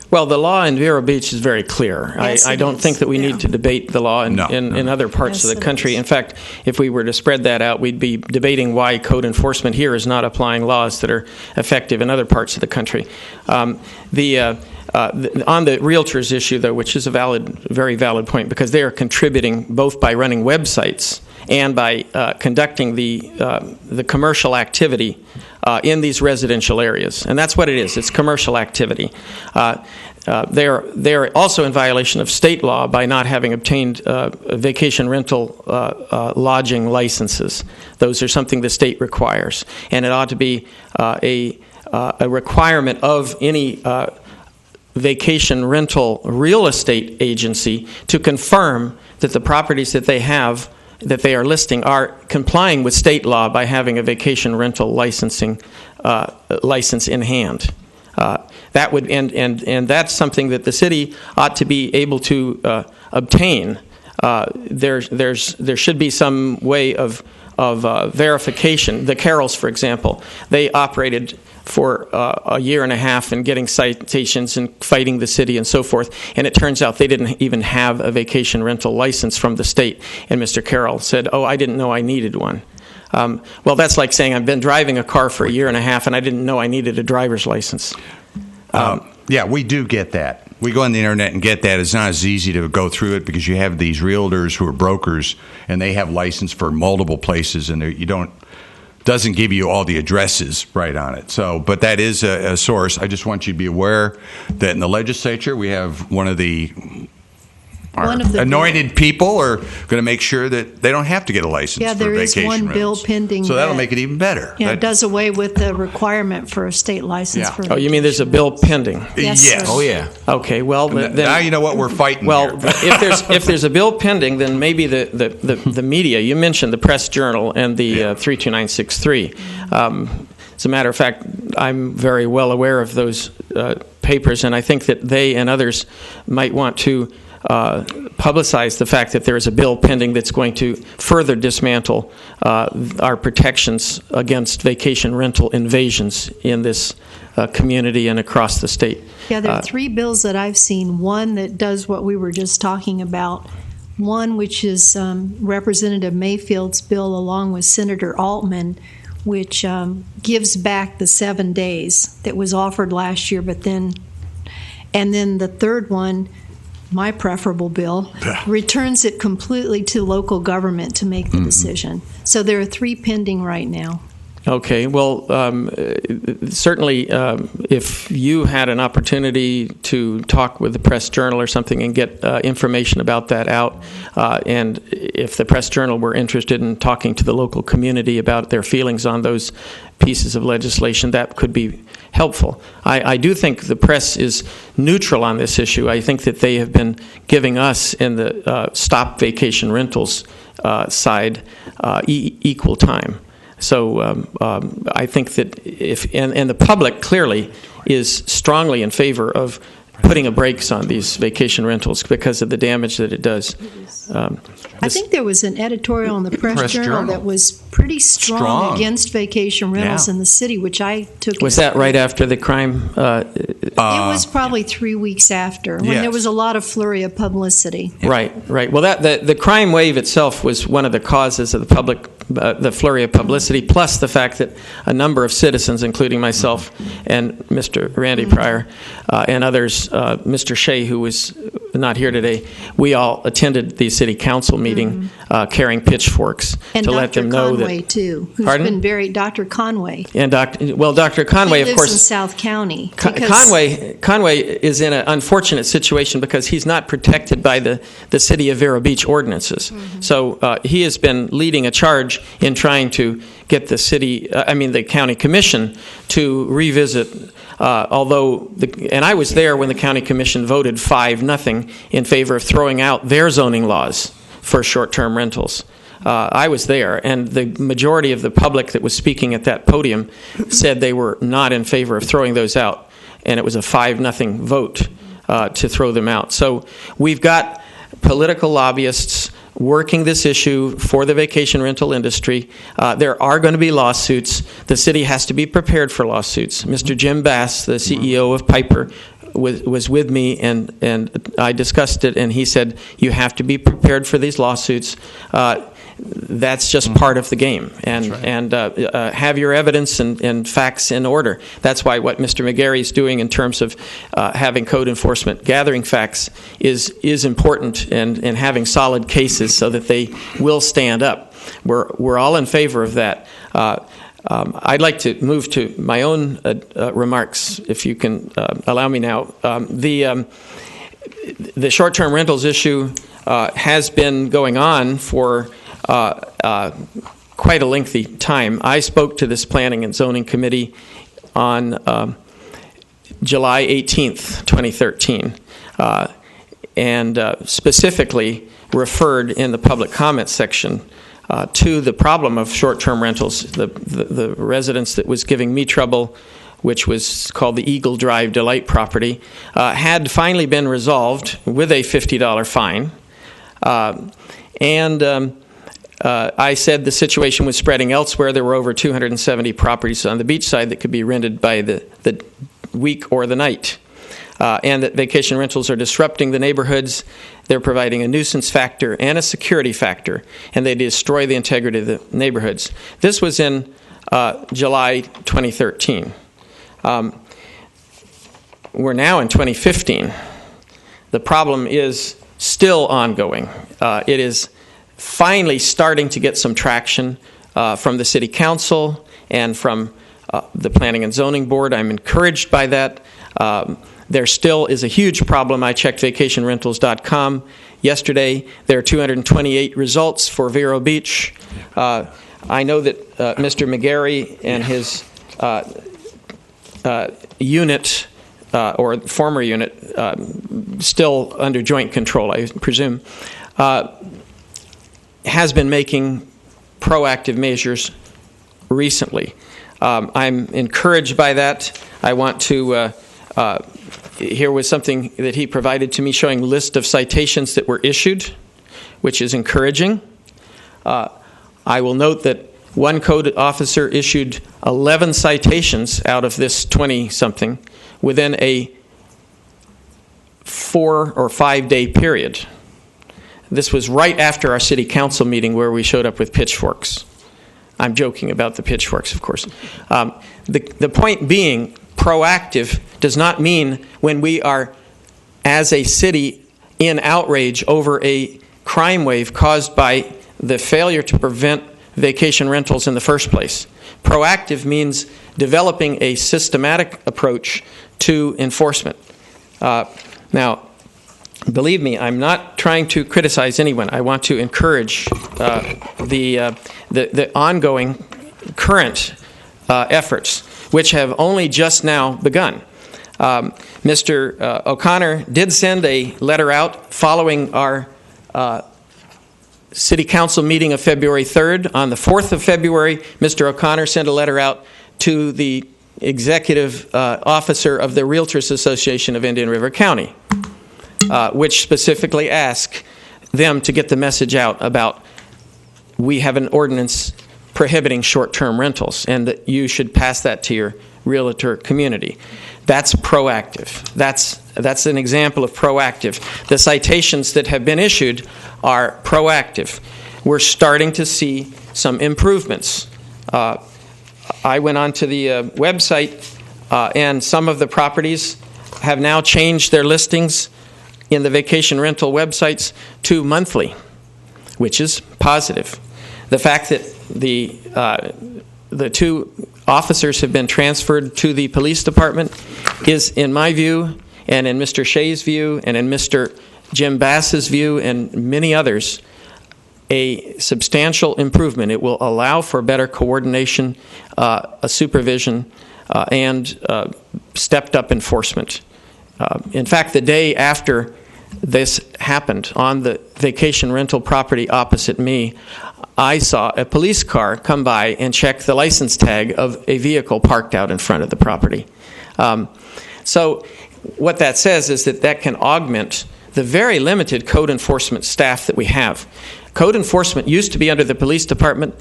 Well, the law in Vero Beach is very clear. Yes, I don't think that we need to debate the law in other parts of the country. In fact, if we were to spread that out, we'd be debating why code enforcement here is not applying laws that are effective in other parts of the country. On the realtors issue, though, which is a very valid point, because they are contributing both by running websites and by conducting the commercial activity in these residential areas. And that's what it is. It's commercial activity. They are also in violation of state law by not having obtained vacation rental lodging licenses. Those are something the state requires. And it ought to be a a requirement of any vacation rental real estate agency to confirm that the properties that they have, that they are listing, are complying with state law by having a vacation rental license in hand. That would and that's something that the city ought to be able to obtain. There should be some way of verification. The Carrolls, for example, they operated for a year and a half and getting citations and fighting the city and so forth, and it turns out they didn't even have a vacation rental license from the state. And Mr. Carroll said, "Oh, I didn't know I needed one." Well, that's like saying I've been driving a car for a year and a half and I didn't know I needed a driver's license. Yeah, we do get that. We go on the internet and get that. It's not as easy to go through it because you have these realtors who are brokers and they have license for multiple places, and doesn't give you all the addresses right on it. So, but that is a source. I just want you to be aware that in the legislature we have one of the anointed people are going to make sure that they don't have to get a license for there vacation is one bill rentals. pending. So that'll make it even better. Yeah, it does away with the requirement for a state license. Yeah. For Oh, you mean there's a bill pending? Yes, Yes. sir. Oh, yeah. Okay, well then Now you know what we're fighting Well, here. if there's a bill pending, then maybe the media. You mentioned the Press Journal and the 32963. As a matter of fact, I'm very well aware of those papers, and I think that they and others might want to publicize the fact that there is a bill pending that's going to further dismantle our protections against vacation rental invasions in this community and across the state. Yeah, there are three bills that I've seen. One that does what we were just talking about. One which is Representative Mayfield's bill along with Senator Altman, which gives back the 7 days that was offered last year, and then the third one, my preferable bill, returns it completely to local government to make the decision. So there are three pending right now. Okay, well, certainly if you had an opportunity to talk with the Press Journal or something and get information about that out, and if the Press Journal were interested in talking to the local community about their feelings on those pieces of legislation, that could be helpful. I do think the press is neutral on this issue. I think that they have been giving us in the stop vacation rentals side equal time. So I think that and the public clearly is strongly in favor of putting a brakes on these vacation rentals because of the damage that it does. I think there was an editorial in the Press Journal that was pretty strong against vacation rentals in the city, which I took. Was that right after the crime? It was probably 3 weeks after, when there was a lot of flurry of publicity. Right. Well, the crime wave itself was one of the causes of the flurry of publicity, plus the fact that a number of citizens, including myself and Mr. Randy Pryor and others, Mr. Shea, who was not here today, we all attended the city council meeting carrying pitchforks and to Dr. let them know Conway, that. too, who's Pardon? been very Dr. Conway. And Dr. Conway, He of lives course, in South County. Conway is in an unfortunate situation because he's not protected by the City of Vero Beach ordinances. So he has been leading a charge in trying to get the county commission to revisit. And I was there when the county commission voted 5-0 in favor of throwing out their zoning laws for short-term rentals. I was there, and the majority of the public that was speaking at that podium said they were not in favor of throwing those out, and it was a 5-0 vote to throw them out. So we've got political lobbyists working this issue for the vacation rental industry. There are going to be lawsuits. The city has to be prepared for lawsuits. Mr. Jim Bass, the CEO of Piper, was with me, and I discussed it, and he said, you have to be prepared for these lawsuits. That's just part of the game, and have your evidence and facts in order. That's why what Mr. McGarry is doing in terms of having code enforcement gathering facts is important, and having solid cases so that they will stand up. We're all in favor of that. I'd like to move to my own remarks, if you can allow me now. The short-term rentals issue has been going on for quite a lengthy time. I spoke to this Planning and Zoning Committee on July 18th, 2013, and specifically referred in the public comment section to the problem of short-term rentals. The residence that was giving me trouble, which was called the Eagle Drive Delight property, had finally been resolved with a $50 fine. I said the situation was spreading elsewhere. There were over 270 properties on the beach side that could be rented by the week or the night. And that vacation rentals are disrupting the neighborhoods. They're providing a nuisance factor and a security factor, and they destroy the integrity of the neighborhoods. This was in July 2013. We're now in 2015. The problem is still ongoing. It is finally starting to get some traction from the City Council and from the Planning and Zoning Board. I'm encouraged by that. There still is a huge problem. I checked vacationrentals.com yesterday. There are 228 results for Vero Beach. I know that Mr. McGarry and his unit, or former unit, still under joint control, I presume, has been making proactive measures recently. I'm encouraged by that. I want to, here was something that he provided to me showing a list of citations that were issued, which is encouraging. I will note that one code officer issued 11 citations out of this 20-something within a 4 or 5 day period. This was right after our city council meeting where we showed up with pitchforks. I'm joking about the pitchforks, of course. The point being, proactive does not mean when we are, as a city, in outrage over a crime wave caused by the failure to prevent vacation rentals in the first place. Proactive means developing a systematic approach to enforcement. Now, believe me, I'm not trying to criticize anyone. I want to encourage the ongoing current efforts, which have only just now begun. Mr. O'Connor did send a letter out following our City Council meeting of February 3rd. On the 4th of February, Mr. O'Connor sent a letter out to the executive officer of the Realtors Association of Indian River County, which specifically asked them to get the message out about we have an ordinance prohibiting short-term rentals and that you should pass that to your realtor community. That's proactive. That's an example of proactive. The citations that have been issued are proactive. We're starting to see some improvements. I went onto the website, and some of the properties have now changed their listings in the vacation rental websites to monthly, which is positive. The fact that the two officers have been transferred to the police department is, in my view, and in Mr. Shea's view, and in Mr. Jim Bass's view, and many others, a substantial improvement. It will allow for better coordination, a supervision, and stepped-up enforcement. In fact, the day after this happened, on the vacation rental property opposite me, I saw a police car come by and check the license tag of a vehicle parked out in front of the property. So what that says is that can augment the very limited code enforcement staff that we have. Code enforcement used to be under the police department,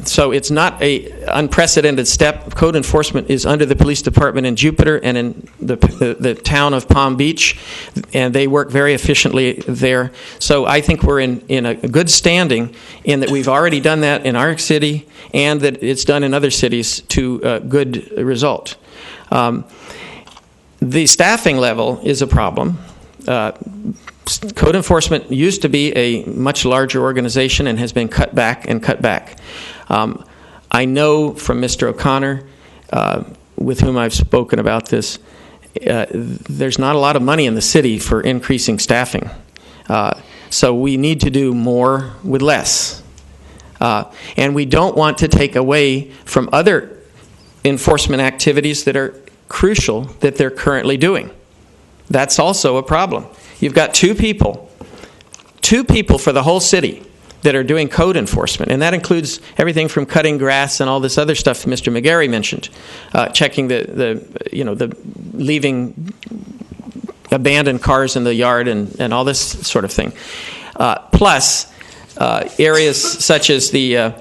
so it's not an unprecedented step. Code enforcement is under the police department in Jupiter and in the town of Palm Beach, and they work very efficiently there. So I think we're in a good standing in that we've already done that in our city and that it's done in other cities to good result. The staffing level is a problem. Code enforcement used to be a much larger organization and has been cut back and cut back. I know from Mr. O'Connor, with whom I've spoken about this, there's not a lot of money in the city for increasing staffing. So we need to do more with less. And we don't want to take away from other enforcement activities that are crucial that they're currently doing. That's also a problem. You've got two people for the whole city that are doing code enforcement, and that includes everything from cutting grass and all this other stuff Mr. McGarry mentioned, checking the leaving abandoned cars in the yard and all this sort of thing. Plus, areas such as the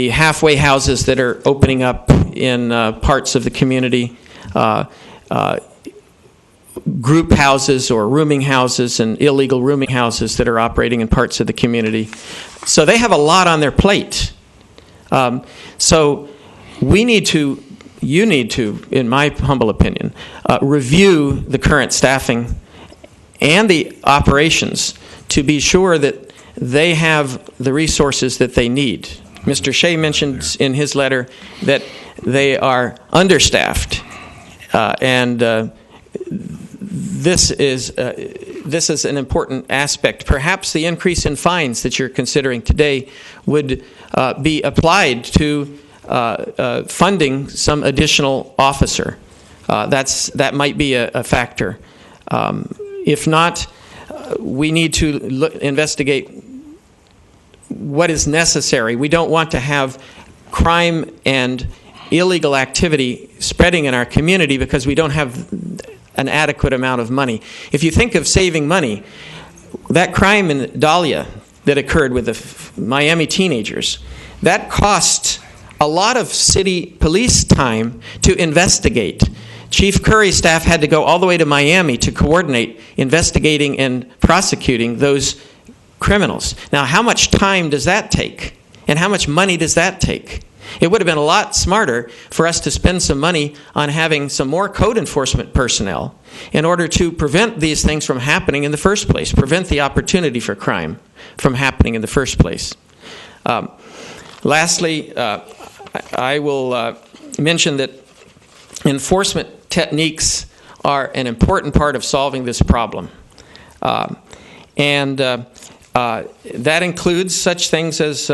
halfway houses that are opening up in parts of the community, group houses or rooming houses and illegal rooming houses that are operating in parts of the community. So they have a lot on their plate. So you need to, in my humble opinion, review the current staffing and the operations to be sure that they have the resources that they need. Mr. Shea mentioned in his letter that they are understaffed, and this is an important aspect. Perhaps the increase in fines that you're considering today would be applied to funding some additional officer. That might be a factor. If not, we need to investigate what is necessary. We don't want to have crime and illegal activity spreading in our community because we don't have an adequate amount of money. If you think of saving money, that crime in Dahlia that occurred with the Miami teenagers, that cost a lot of city police time to investigate. Chief Curry's staff had to go all the way to Miami to coordinate investigating and prosecuting those criminals. Now, how much time does that take? And how much money does that take? It would have been a lot smarter for us to spend some money on having some more code enforcement personnel in order to prevent these things from happening in the first place, prevent the opportunity for crime from happening in the first place. Lastly, I will mention that enforcement techniques are an important part of solving this problem. And that includes such things as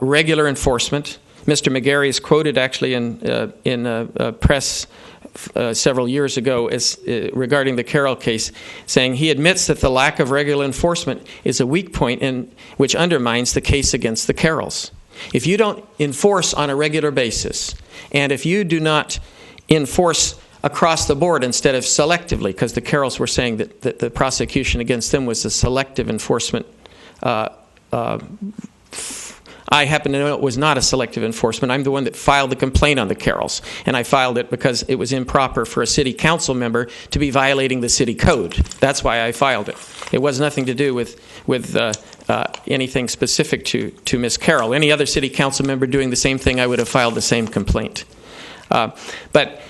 regular enforcement. Mr. McGarry is quoted actually in a press several years ago regarding the Carroll case, saying he admits that the lack of regular enforcement is a weak point which undermines the case against the Carrolls. If you don't enforce on a regular basis, and if you do not enforce across the board instead of selectively, because the Carrolls were saying that the prosecution against them was a selective enforcement. I happen to know it was not a selective enforcement. I'm the one that filed the complaint on the Carrolls, and I filed it because it was improper for a city council member to be violating the city code. That's why I filed it. It was nothing to do with anything specific to Ms. Carroll. Any other city council member doing the same thing, I would have filed the same complaint. But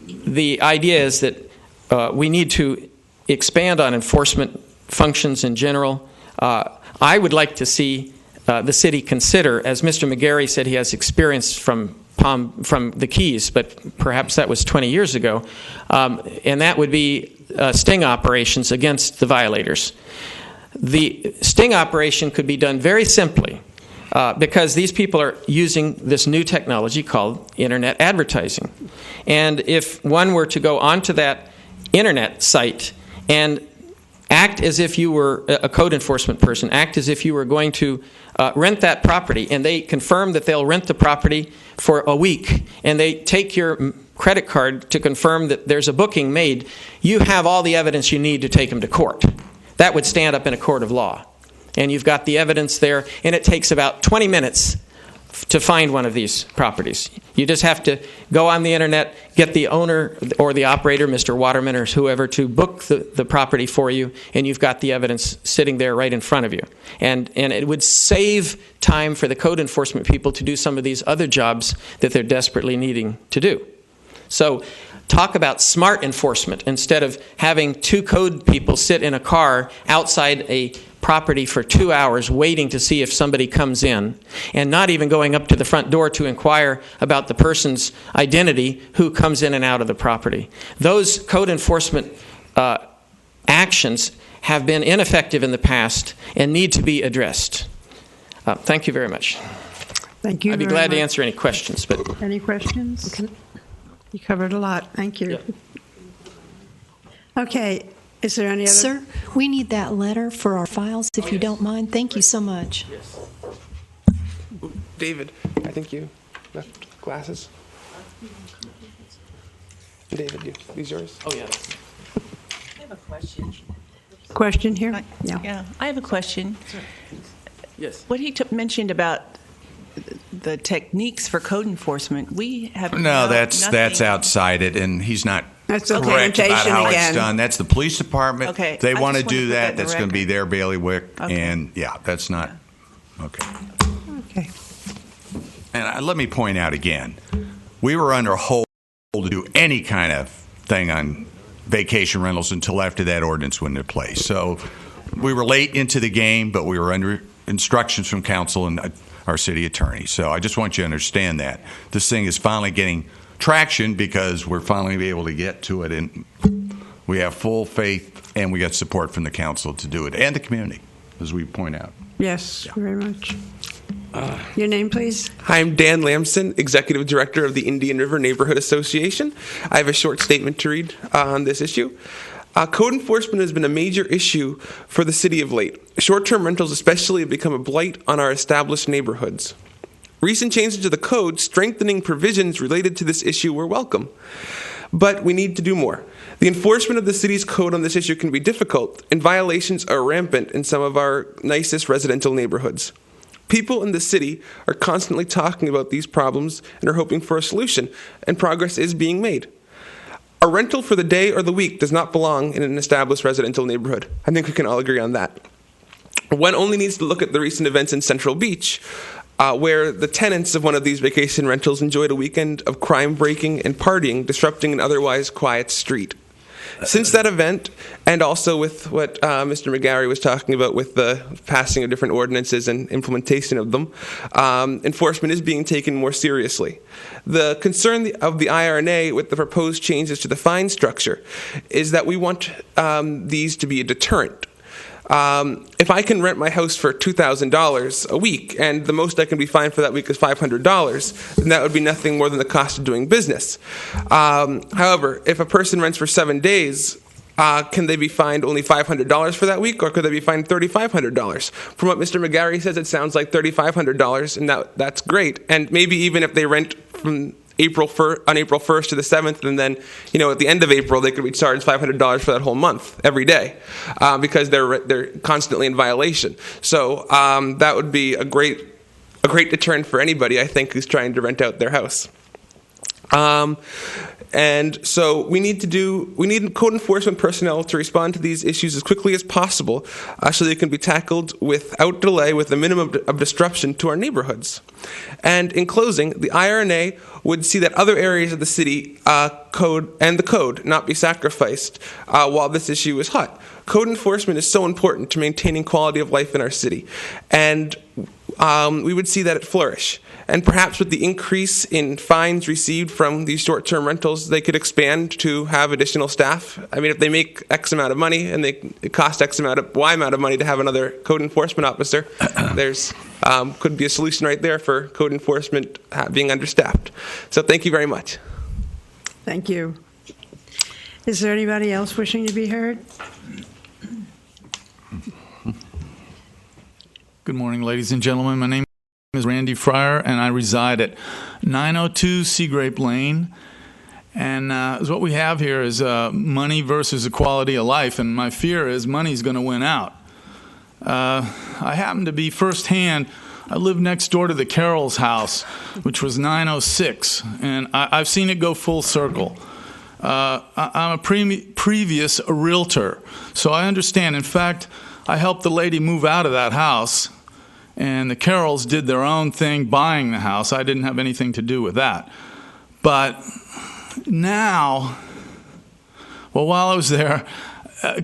the idea is that we need to expand on enforcement functions in general. I would like to see the city consider, as Mr. McGarry said, he has experience from the Keys, but perhaps that was 20 years ago, and that would be sting operations against the violators. The sting operation could be done very simply because these people are using this new technology called internet advertising. And if one were to go onto that internet site and act as if you were a code enforcement person, act as if you were going to rent that property, and they confirm that they'll rent the property for a week, and they take your credit card to confirm that there's a booking made, you have all the evidence you need to take them to court. That would stand up in a court of law. And you've got the evidence there, and it takes about 20 minutes to find one of these properties. You just have to go on the internet, get the owner or the operator, Mr. Waterman or whoever, to book the property for you, and you've got the evidence sitting there right in front of you. And it would save time for the code enforcement people to do some of these other jobs that they're desperately needing to do. So talk about smart enforcement instead of having two code people sit in a car outside a property for 2 hours waiting to see if somebody comes in, and not even going up to the front door to inquire about the person's identity who comes in and out of the property. Those code enforcement actions have been ineffective in the past and need to be addressed. Thank you very much. Thank you. I'd be very glad to much. answer any questions, but Any questions? You covered a lot. Thank you. Okay. Is there any other? Sir, we need that letter for our files, if you don't mind. Thank you so much. David, I think you left glasses. David, these yours? oh yeah. I have a question. Question here? Yeah, I have a question. Yes. What he mentioned about the techniques for code enforcement, we have No, that's nothing. outside it, and he's not That's correct about implementation how again. it's done. That's the police department. Okay, They I want to just wanted do to put that that. in the That's going to be record. their bailiwick, Okay. and yeah, that's not okay. Okay. And let me point out again, we were under hold to do any kind of thing on vacation rentals until after that ordinance went into place. So we were late into the game, but we were under instructions from council and our city attorney. So I just want you to understand that this thing is finally getting traction because we're finally be able to get to it, and we have full faith and we got support from the council to do it and the community, as we point out. Yes, very much. Your name, please? Hi, I'm Dan Lamson, Executive Director of the Indian River Neighborhood Association. I have a short statement to read on this issue. Code enforcement has been a major issue for the city of late. Short-term rentals especially have become a blight on our established neighborhoods. Recent changes to the code strengthening provisions related to this issue were welcome, but we need to do more. The enforcement of the city's code on this issue can be difficult, and violations are rampant in some of our nicest residential neighborhoods. People in the city are constantly talking about these problems and are hoping for a solution, and progress is being made. A rental for the day or the week does not belong in an established residential neighborhood. I think we can all agree on that. One only needs to look at the recent events in Central Beach, where the tenants of one of these vacation rentals enjoyed a weekend of crime breaking and partying, disrupting an otherwise quiet street. Since that event, and also with what Mr. McGarry was talking about with the passing of different ordinances and implementation of them, enforcement is being taken more seriously. The concern of the IRNA with the proposed changes to the fine structure is that we want these to be a deterrent. If I can rent my house for $2,000 a week, and the most I can be fined for that week is $500, then that would be nothing more than the cost of doing business. However, if a person rents for 7 days, can they be fined only $500 for that week, or could they be fined $3,500? From what Mr. McGarry says, it sounds like $3,500, and that's great. And maybe even if they rent from April 1st to the 7th, and then, at the end of April, they could be charged $500 for that whole month, every day, because they're constantly in violation. So that would be a great deterrent for anybody, I think, who's trying to rent out their house. And so we need code enforcement personnel to respond to these issues as quickly as possible, so they can be tackled without delay, with a minimum of disruption to our neighborhoods. And in closing, the IRNA would see that other areas of the city code not be sacrificed while this issue is hot. Code enforcement is so important to maintaining quality of life in our city, and we would see that it flourish. And perhaps with the increase in fines received from these short-term rentals, they could expand to have additional staff. I mean, if they make X amount of money and it costs Y amount of money to have another code enforcement officer, there's could be a solution right there for code enforcement being understaffed. So thank you very much. Thank you. Is there anybody else wishing to be heard? Good morning, ladies and gentlemen. My name is Randy Fryer, and I reside at 902 Seagrape Lane. And what we have here is money versus the quality of life, and my fear is money's going to win out. I happen to be firsthand, I live next door to the Carroll's house, which was 906, and I've seen it go full circle. I'm a previous realtor, so I understand. In fact, I helped the lady move out of that house, and the Carrolls did their own thing buying the house. I didn't have anything to do with that. But now, while I was there,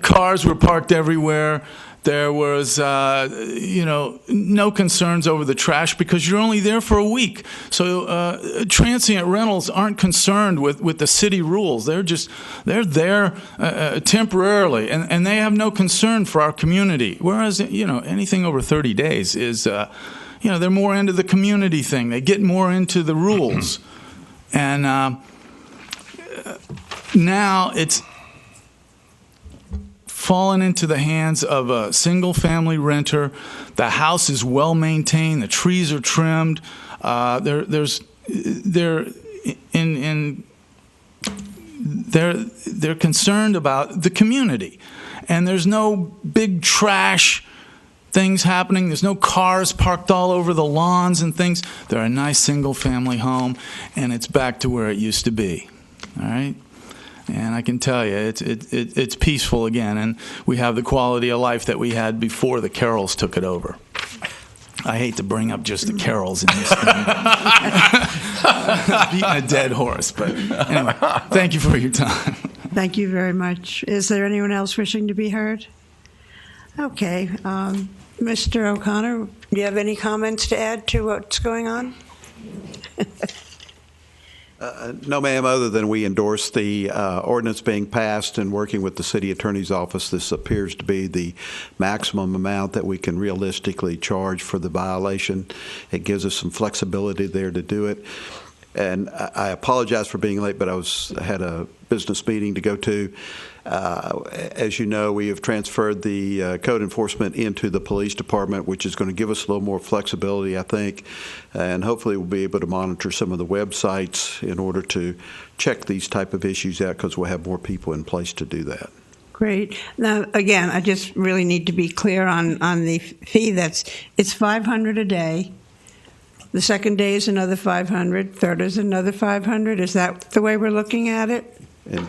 cars were parked everywhere. There was, no concerns over the trash because you're only there for a week. So transient rentals aren't concerned with the city rules. They're there temporarily, and they have no concern for our community. Whereas, anything over 30 days is they're more into the community thing. They get more into the rules. And now it's fallen into the hands of a single-family renter. The house is well maintained. The trees are trimmed. They're concerned about the community, and there's no big trash things happening. There's no cars parked all over the lawns and things. They're a nice single-family home, and it's back to where it used to be. All right. And I can tell you, it's peaceful again, and we have the quality of life that we had before the Carols took it over. I hate to bring up just the Carols in this thing. Beating a dead horse, but anyway, thank you for your time. Thank you very much. Is there anyone else wishing to be heard? Okay. Mr. O'Connor, do you have any comments to add to what's going on? No, ma'am, other than we endorse the ordinance being passed and working with the city attorney's office. This appears to be the maximum amount that we can realistically charge for the violation. It gives us some flexibility there to do it. And I apologize for being late, but I had a business meeting to go to. As you know, we have transferred the code enforcement into the police department, which is going to give us a little more flexibility, I think, and hopefully we'll be able to monitor some of the websites in order to check these type of issues out, because we'll have more people in place to do that. Great. Now, again, I just really need to be clear on the fee. It's $500 a day. The second day is another $500. Third is another $500. Is that the way we're looking at it? And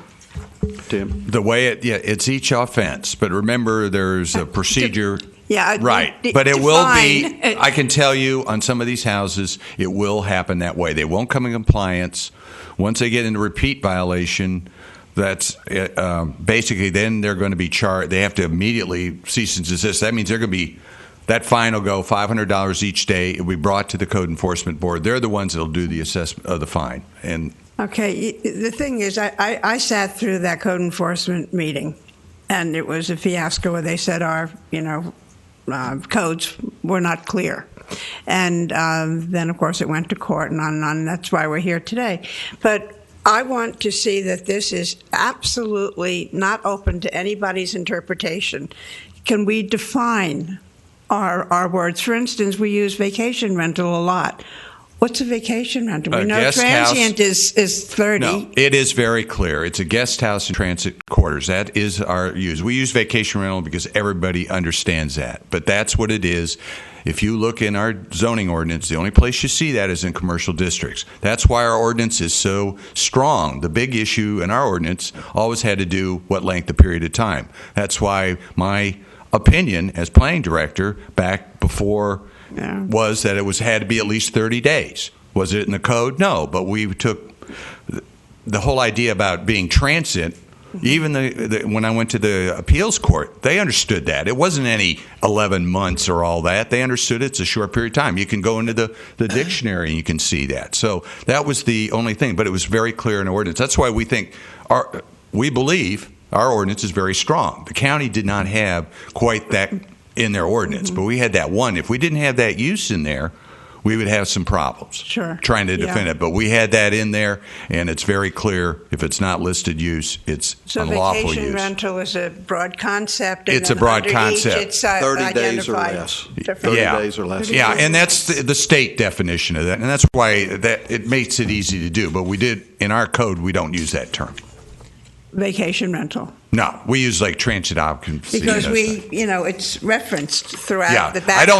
Tim? The way it's each offense, but remember there's a procedure. Yeah, right. But it will be, I can tell you, on some of these houses, it will happen that way. They won't come in compliance. Once they get into repeat violation, that's basically then they're going to be charged. They have to immediately cease and desist. That means they're going to be, that fine will go $500 each day. It will be brought to the code enforcement board. They're the ones that will do the assessment of the fine. And okay, the thing is, I sat through that code enforcement meeting, and it was a fiasco where they said our, codes were not clear. And then, of course, it went to court and on and on. That's why we're here today. But I want to see that this is absolutely not open to anybody's interpretation. Can we define our words? For instance, we use vacation rental a lot. What's a vacation rental? We know transient is 30. No, it is very clear. It's a guest house and transit quarters. That is our use. We use vacation rental because everybody understands that. But that's what it is. If you look in our zoning ordinance, the only place you see that is in commercial districts. That's why our ordinance is so strong. The big issue in our ordinance always had to do what length of period of time. That's why my opinion as planning director back before was that it had to be at least 30 days. Was it in the code? No, but we took the whole idea about being transit. Even when I went to the appeals court, they understood that. It wasn't any 11 months or all that. They understood it's a short period of time. You can go into the dictionary and you can see that. So that was the only thing, but it was very clear in the ordinance. That's why we believe our ordinance is very strong. The county did not have quite that in their ordinance, but we had that one. If we didn't have that use in there, we would have some problems trying to defend it. But we had that in there, and it's very clear if it's not listed use, it's unlawful use. So vacation rental is a broad concept. It's a broad concept. It's 30 days or less. 30 days or less. Yeah, and that's the state definition of that, and that's why it makes it easy to do. But we did, in our code, we don't use that term. Vacation rental. No, we use like transit occupancy. Because it's referenced throughout the back. I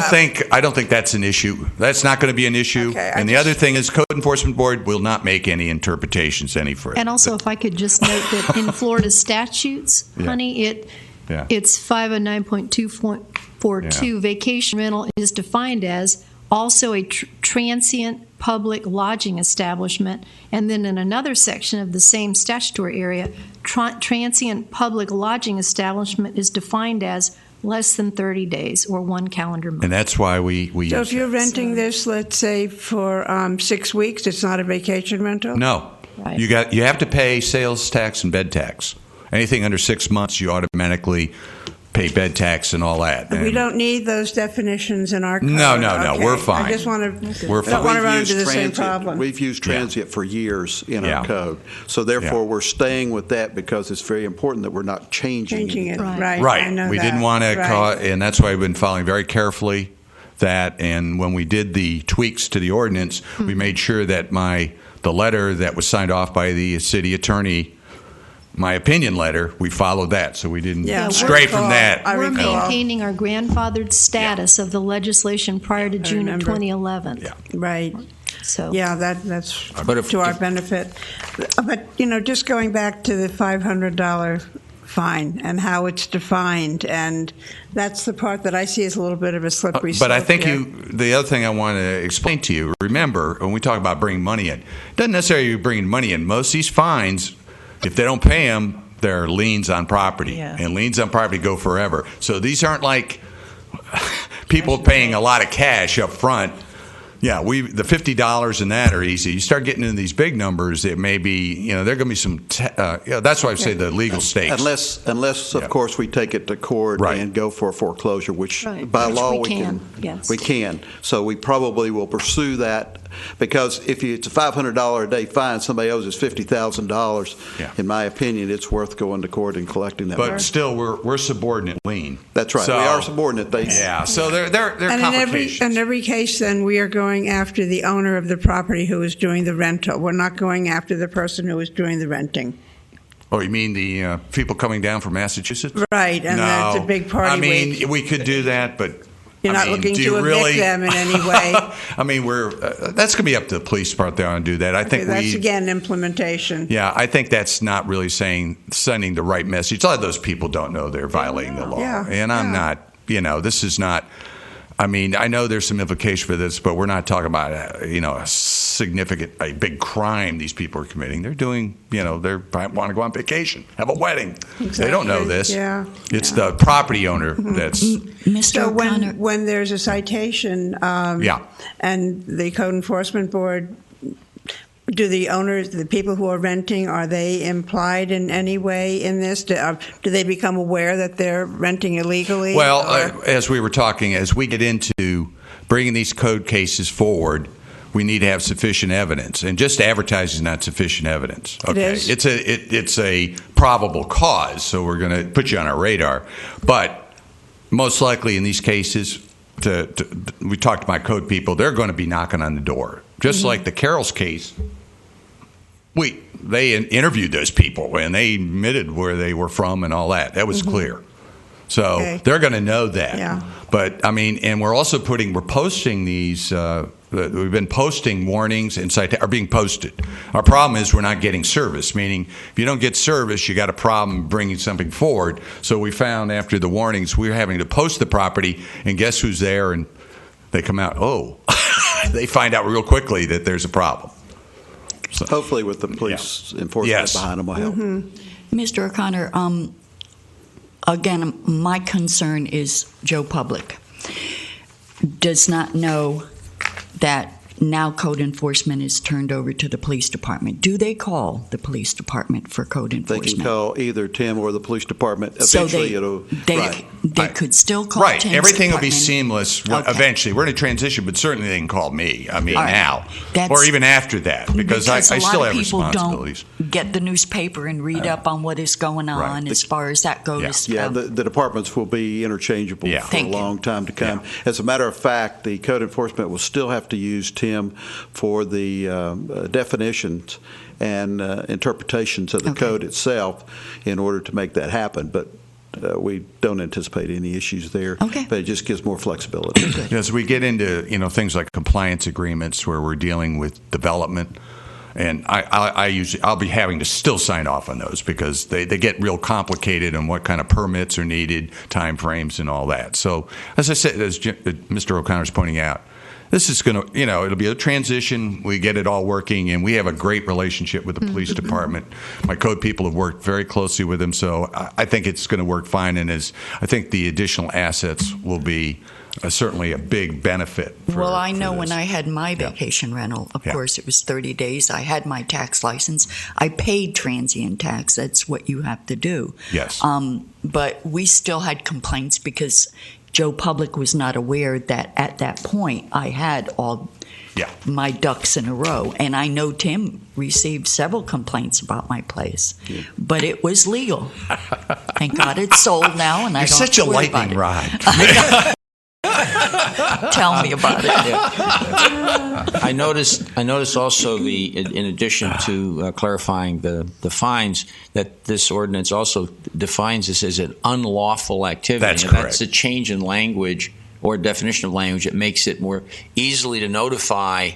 don't think that's an issue. That's not going to be an issue. Okay, and the other thing is, Code Enforcement Board will not make any interpretations any further. And also, if I could just note that in Florida statutes, honey, it's 509.242. Vacation rental is defined as also a transient public lodging establishment, and then in another section of the same statutory area, transient public lodging establishment is defined as less than 30 days or 1 calendar month. And that's why we use So if you're renting this, let's say, for 6 weeks, it's not a vacation rental? No. Right. You have to pay sales tax and bed tax. Anything under 6 months, you automatically pay bed tax and all that. We And- don't need those definitions in our code. No, Okay. we're fine. I just want to, We're don't want to We've run used into the same transient- problem. We've used transient for years in Yeah. our code. So therefore, Yeah. we're staying with that because it's very important that we're not changing Changing anything. it, right. Right. I know We that. didn't want to, Right. and that's why we've been following very carefully that. And when we did the tweaks to the ordinance, we made sure that the letter that was signed off by the city attorney, my opinion letter, we followed that. So we didn't Yeah, stray from recall. that. I We're recall. maintaining our grandfathered status of the legislation prior to June of remember. 2011. Yeah. Right. So Yeah, that's But if- to our benefit. But, just going back to the $500 fine and how it's defined, and that's the part that I see as a little bit of a slippery slope. But I think here. the other thing I want to explain to you, remember, when we talk about bringing money in, it doesn't necessarily mean bringing money in. Most of these fines, if they don't pay them, there are liens on property. Yeah. And liens on property go forever. So these aren't like people paying a lot of cash up front. Yeah, the $50 and that are easy. You start getting into these big numbers, it may be, there are going to be some. That's why I say the legal stakes. Unless of course, we take it to court Right. and go for a foreclosure, which Right. by Which law we we can, yes. We can. So we probably will pursue that because if it's a $500 a day fine, somebody owes us $50,000. Yeah. In my opinion, it's worth going to court and collecting that money. But still, we're subordinate lien. That's right. So- We are subordinate. Yeah, so there are And complications. in every case, then, we are going after the owner of the property who is doing the rental. We're not going after the person who is doing the renting. Oh, you mean the people coming down from Massachusetts? Right, and No. that's a big party I mean, week. we could do that, but You're not looking do to you evict really? them in any way. I mean, that's going to be up to the police department there to do that. I think That's, again, implementation. Yeah, I think that's not really sending the right message. A lot of those people don't know they're violating the law, Yeah, and I'm yeah. not. This is not. I mean, I know there's some implication for this, but we're not talking about a big crime these people are committing. They're doing, they want to go on vacation, have a wedding. They don't know this. Yeah. It's the property owner that's. Mr. So O'Connor, when there's a citation, Yeah. and the code enforcement board, do the owners, the people who are renting, are they implied in any way in this? Do they become aware that they're renting illegally? Well, or- as we were talking, as we get into bringing these code cases forward, we need to have sufficient evidence, and just advertising is not sufficient evidence. Okay, is? it's a probable cause, so we're going to put you on our radar. But most likely in these cases, we talked to my code people, they're going to be knocking on the door, just like the Carroll's case. They interviewed those people and they admitted where they were from and all that. That was clear. So Okay. they're going to know that. Yeah. But I mean, and we're posting these. We've been posting warnings and are being posted. Our problem is we're not getting service. Meaning, if you don't get service, you got a problem bringing something forward. So we found after the warnings, we're having to post the property, and guess who's there? And they come out. Oh, they find out real quickly that there's a problem. So, Hopefully, with the police enforcement Yes. behind them, will help. Mr. O'Connor, again, my concern is Joe Public does not know that now code enforcement is turned over to the police department. Do they call the police department for code They enforcement? can call either Tim or the police department. So Eventually, they Right. could still call right. Tim's Everything will be department. seamless Okay. eventually. We're in a transition, but certainly they can call me. I mean, All right. now. That's- Or even after that, because I a still lot have of people responsibilities. don't get the newspaper and read up on what is going on Right. as far as that goes. Yeah, the departments will be interchangeable Yeah. for Thank a you. long time to come. As a matter of fact, the code enforcement will still have to use Tim for the definitions and interpretations of the Okay. code itself in order to make that happen. But we don't anticipate any issues there. Okay. But it just gives more flexibility. As we get into things like compliance agreements where we're dealing with development, and I'll be having to still sign off on those because they get real complicated on what kind of permits are needed, time frames, and all that. So as I said, as Mr. O'Connor's pointing out, this is going to, it'll be a transition. We get it all working, and we have a great relationship with the police department. My code people have worked very closely with them, so I think it's going to work fine. And I think the additional assets will be certainly a big benefit. Well, I know when this. I had my vacation rental, of course, it was 30 days. I had my tax license. I paid transient tax. That's what you have to do. Yes. But we still had complaints because Joe Public was not aware that at that point I had all my ducks in a row. And I know Tim received several complaints about my place, but it was legal. Thank God it's sold now, and I don't such a have to worry lightning about it. rod. Tell me about it. I noticed also in addition to clarifying the fines, that this ordinance also defines this as an unlawful activity. That's and correct. That's a change in language or definition of language. It makes it more easily to notify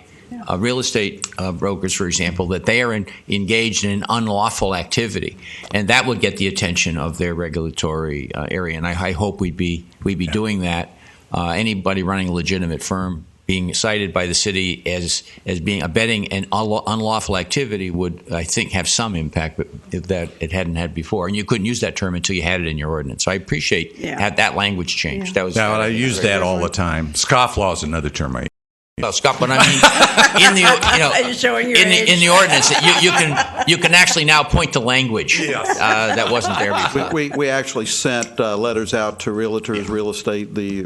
real estate brokers, for example, that they are engaged in an unlawful activity, and that would get the attention of their regulatory area. And I hope we'd be doing that. Anybody running a legitimate firm being cited by the city as being abetting an unlawful activity would, I think, have some impact that it hadn't had before. And you couldn't use that term until you had it in your ordinance. So I appreciate had that language changed. Yeah. That was I use that all the time. Scofflaw is another term I use. Well, Scott, but I mean, in the ordinance, you can actually now point to language that wasn't there before. We actually sent letters out to realtors, real estate, the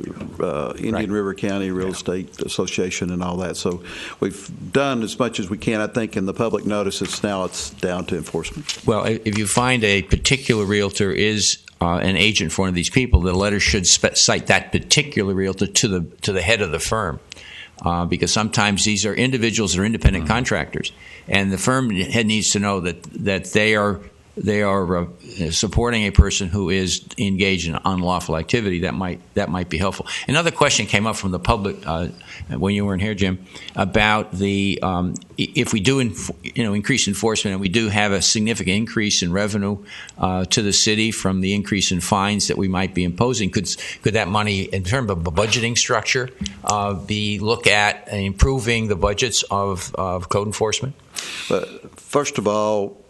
Indian River County Real Estate Association, and all that. So we've done as much as we can. I think in the public notice, it's down to enforcement. Well, if you find a particular realtor is an agent for one of these people, the letter should cite that particular realtor to the head of the firm. Because sometimes these are individuals that are independent contractors, and the firm head needs to know that they are supporting a person who is engaged in unlawful activity. That might be helpful. Another question came up from the public when you weren't here, Jim, about the if we do increase enforcement, and we do have a significant increase in revenue to the city from the increase in fines that we might be imposing, could that money, in terms of a budgeting structure, be looked at improving the budgets of code enforcement? First of all,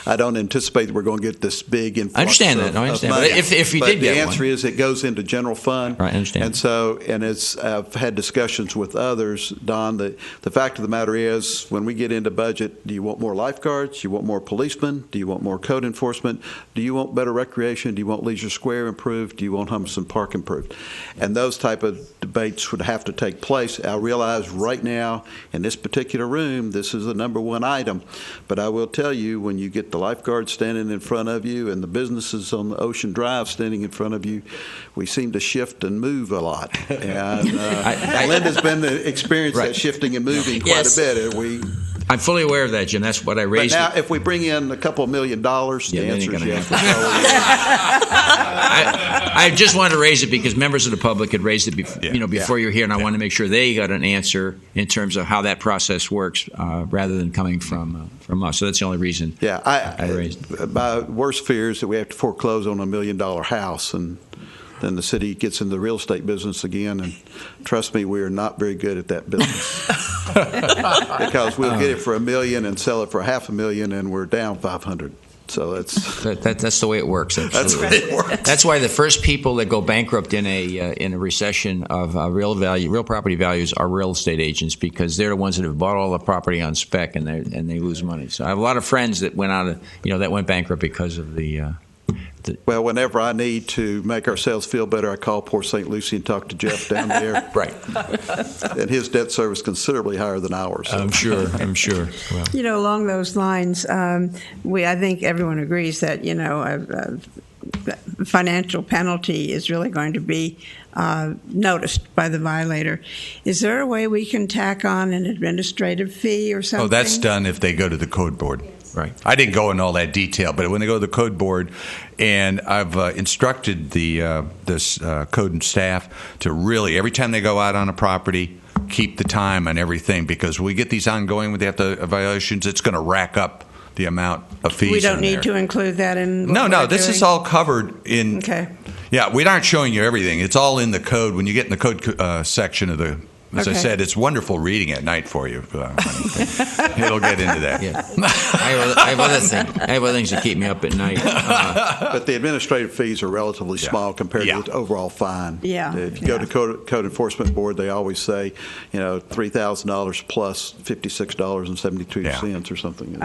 I don't anticipate that we're going to get this big influx. I understand that. No, I understand. But if you did get one, the answer is it goes into general fund. Right, I understand. And I've had discussions with others, Don. The fact of the matter is, when we get into budget, do you want more lifeguards? Do you want more policemen? Do you want more code enforcement? Do you want better recreation? Do you want Leisure Square improved? Do you want Humberson Park improved? And those type of debates would have to take place. I realize right now in this particular room, this is the number one item. But I will tell you, when you get the lifeguards standing in front of you and the businesses on the Ocean Drive standing in front of you, we seem to shift and move a lot. And Linda's been experienced that shifting and moving quite a bit. I'm fully aware of that, Jim. That's what I raised. But now, if we bring in a couple $1 million, the answer is yes. I just wanted to raise it because members of the public had raised it before you were here, and I wanted to make sure they got an answer in terms of how that process works rather than coming from us. So that's the only reason I raised it. My worst fear is that we have to foreclose on $1 million house, and then the city gets into the real estate business again, and trust me, we are not very good at that business. Because we'll get it for $1 million and sell it for $500,000, and we're down $500,000. So that's the way it works. That's the way it works. That's why the first people that go bankrupt in a recession of real property values are real estate agents, because they're the ones that have bought all the property on spec and they lose money. So I have a lot of friends that went bankrupt because of the. Well, whenever I need to make ourselves feel better, I call poor St. Lucie and talk to Jeff down there. Right. And his debt service is considerably higher than ours. So. I'm sure. Well. Along those lines, I think everyone agrees that, a financial penalty is really going to be noticed by the violator. Is there a way we can tack on an administrative fee or something? Oh, that's done if they go to the code board. Right. I didn't go into all that detail, but when they go to the code board, and I've instructed this code and staff to really, every time they go out on a property, keep the time on everything, because we get these ongoing with the violations, it's going to rack up the amount of fees. We don't need to include that in. No, this is all covered in. Okay. Yeah, we aren't showing you everything. It's all in the code. When you get in the code section of the As I Okay. said, it's wonderful reading at night for you. It'll get into that. Yeah. I have other things that keep me up at night. But the administrative fees are relatively small compared to the overall fine. Yeah. If you go to Code Enforcement Board, they always say, $3,000 plus $56.72 or something.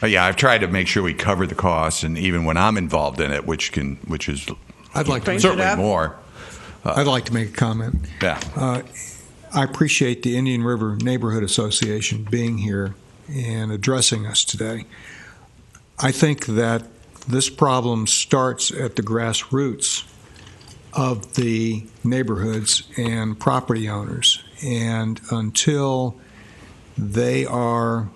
Yeah, I've tried to make sure we cover the costs, and even when I'm involved in it, which is I'd like to certainly more. I'd like to make a comment. Yeah. I appreciate the Indian River Neighborhood Association being here and addressing us today. I think that this problem starts at the grassroots of the neighborhoods and property owners, and until there are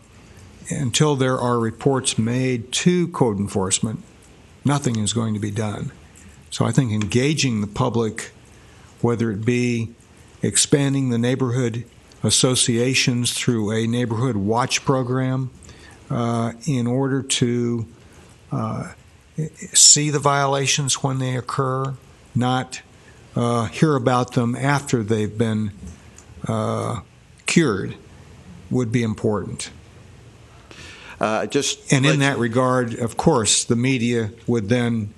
reports made to code enforcement, nothing is going to be done. So I think engaging the public, whether it be expanding the neighborhood associations through a neighborhood watch program in order to see the violations when they occur, not hear about them after they've been cured, would be important. In that regard, of course, the media would then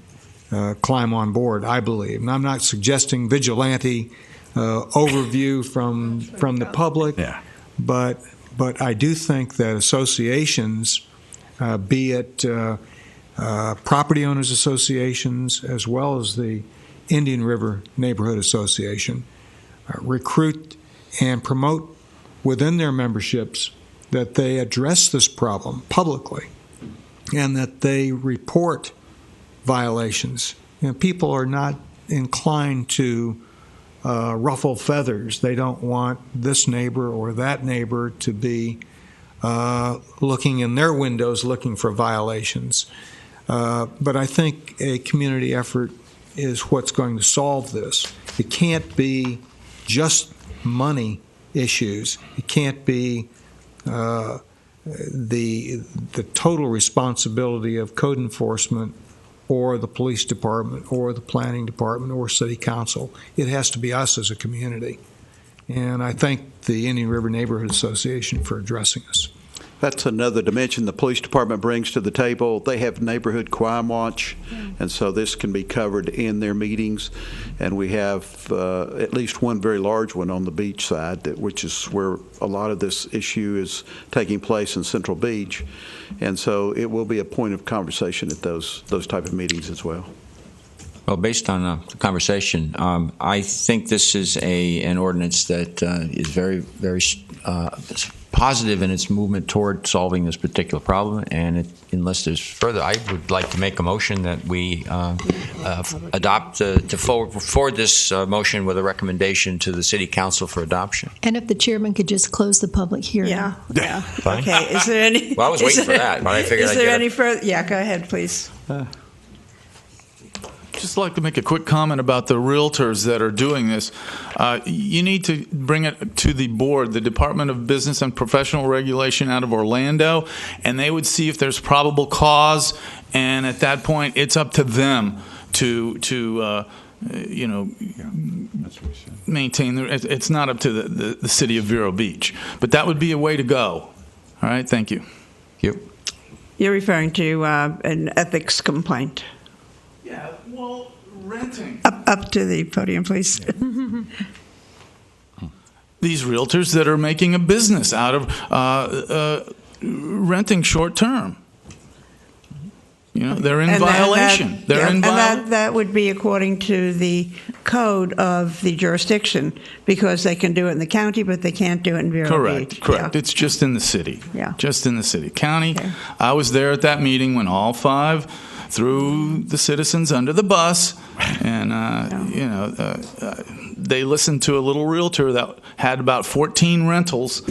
climb on board, I believe. And I'm not suggesting vigilante overview from the public, but I do think that associations, be it property owners associations as well as the Indian River Neighborhood Association, recruit and promote within their memberships that they address this problem publicly and that they report violations. People are not inclined to ruffle feathers. They don't want this neighbor or that neighbor to be looking in their windows looking for violations. But I think a community effort is what's going to solve this. It can't be just money issues. It can't be the total responsibility of code enforcement or the police department or the planning department or city council. It has to be us as a community. And I thank the Indian River Neighborhood Association for addressing us. That's another dimension the police department brings to the table. They have neighborhood crime watch, and so this can be covered in their meetings. And we have at least one very large one on the beach side, which is where a lot of this issue is taking place in Central Beach. And so it will be a point of conversation at those type of meetings as well. Well, based on the conversation, I think this is an ordinance that is very, very positive in its movement toward solving this particular problem. And unless there's further, I would like to make a motion that we adopt to forward this motion with a recommendation to the City Council for adoption. And if the chairman could just close the public hearing. Yeah. Fine. Okay. Is there any? Well, I was waiting for that, but I figured I'd Is there get any it. further? Yeah. Go ahead, please. Just like to make a quick comment about the realtors that are doing this. You need to bring it to the board, the Department of Business and Professional Regulation out of Orlando, and they would see if there's probable cause, and at that point, it's up to them to maintain. It's not up to the City of Vero Beach, but that would be a way to go. All right, thank you. You're referring to an ethics complaint. Yeah, well, renting. Up to the podium, please. These realtors that are making a business out of renting short term. They're in violation. That would be according to the code of the jurisdiction, because they can do it in the county, but they can't do it in Vero Beach. Correct. Yeah. It's just in the city. Yeah. Just in the city. County, okay. I was there at that meeting when all 5 threw the citizens under the bus, and they listened to a little realtor that had about 14 rentals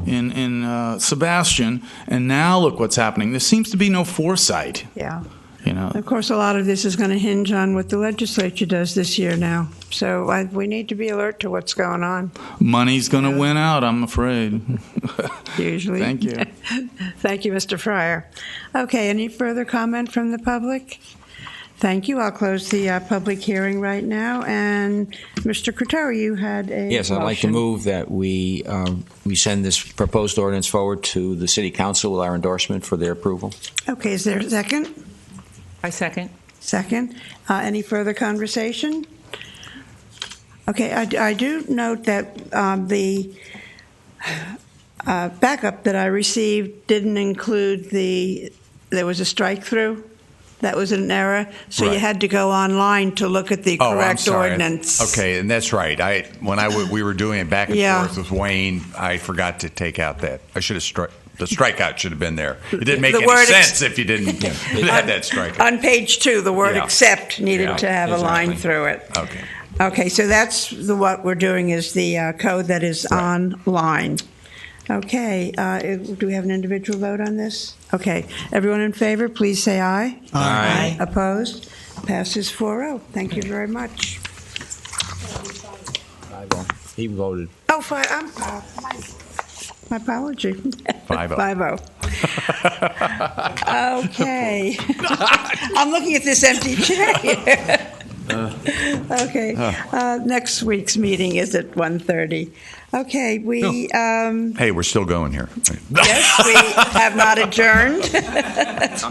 in Sebastian, and now look what's happening. There seems to be no foresight. Yeah. Of course, a lot of this is going to hinge on what the legislature does this year now. So we need to be alert to what's going on. Money's going to win out, I'm afraid. Usually. Thank you. Thank you, Mr. Fryer. Okay, any further comment from the public? Thank you. I'll close the public hearing right now. And Mr. Croteau, you had a Yes, I'd like to motion. move that we send this proposed ordinance forward to the City Council with our endorsement for their approval. Okay, is there a second? I second. Second. Any further conversation? Okay, I do note that the backup that I received didn't include there was a strike-through. That was an error, so you Right. had to go online to look at the Oh, I'm correct sorry. ordinance. Okay, and that's right. We were doing it back and Yeah. forth with Wayne, I forgot to take out that. I should have the strikeout should have been there. It didn't make The any word sense if you didn't have that strikeout. On page 2, the word Yeah. accept needed Yeah, to have a line exactly. through it. Okay. Okay, so that's what we're doing is the code that is online. Okay, do we have an individual vote on this? Okay, everyone in favor, please say aye. Aye. Opposed? Passes 4-0. Thank you very much. He voted. Oh, my apology. 5-0. 5-0. Okay. I'm looking at this empty chair here. Okay. Next week's meeting is at 1:30. Okay, Hey, we're still going here. yes, we have not adjourned.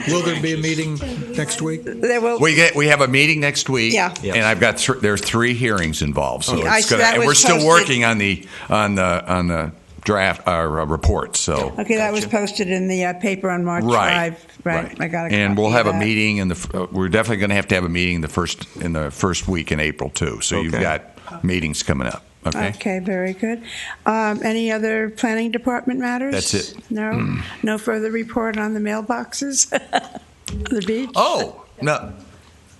Will there be a meeting next week? There will. We have a meeting next week. Yeah. And I've got there's 3 hearings involved, so Yeah, it's gonna, that and was we're still posted. working on the draft report. So Okay, that was posted in the paper on March 5. Right. I got a and copy we'll of have a that. meeting we're definitely going to have a meeting in the first week in April too. So you've Okay. got meetings coming up. Okay. Okay, very good. Any other planning department matters? That's it. No? No further report on the mailboxes? The beach? Oh,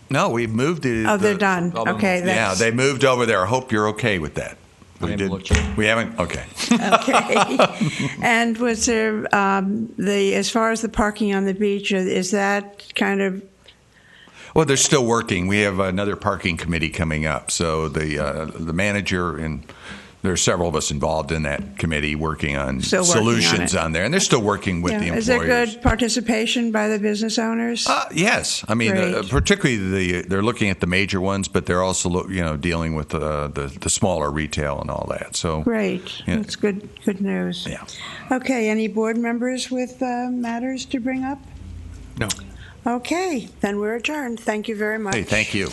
no, we've moved it. Oh, they're done. Okay, Yeah, that's they moved over there. I hope you're okay with that. We haven't. Okay. okay. And was there as far as the parking on the beach? Is that kind of? Well, they're still working. We have another parking committee coming up. So the manager and there's several of us involved in that committee working on Still working solutions on it. on there, and they're still working with the employers. Is there good participation by the business owners? Yes, I mean Great. particularly they're looking at the major ones, but they're also dealing with the smaller retail and all that. So Great. Yeah. That's good news. Yeah. Okay, any board members with matters to bring up? No. Okay, then we're adjourned. Thank you very much. Hey, thank you.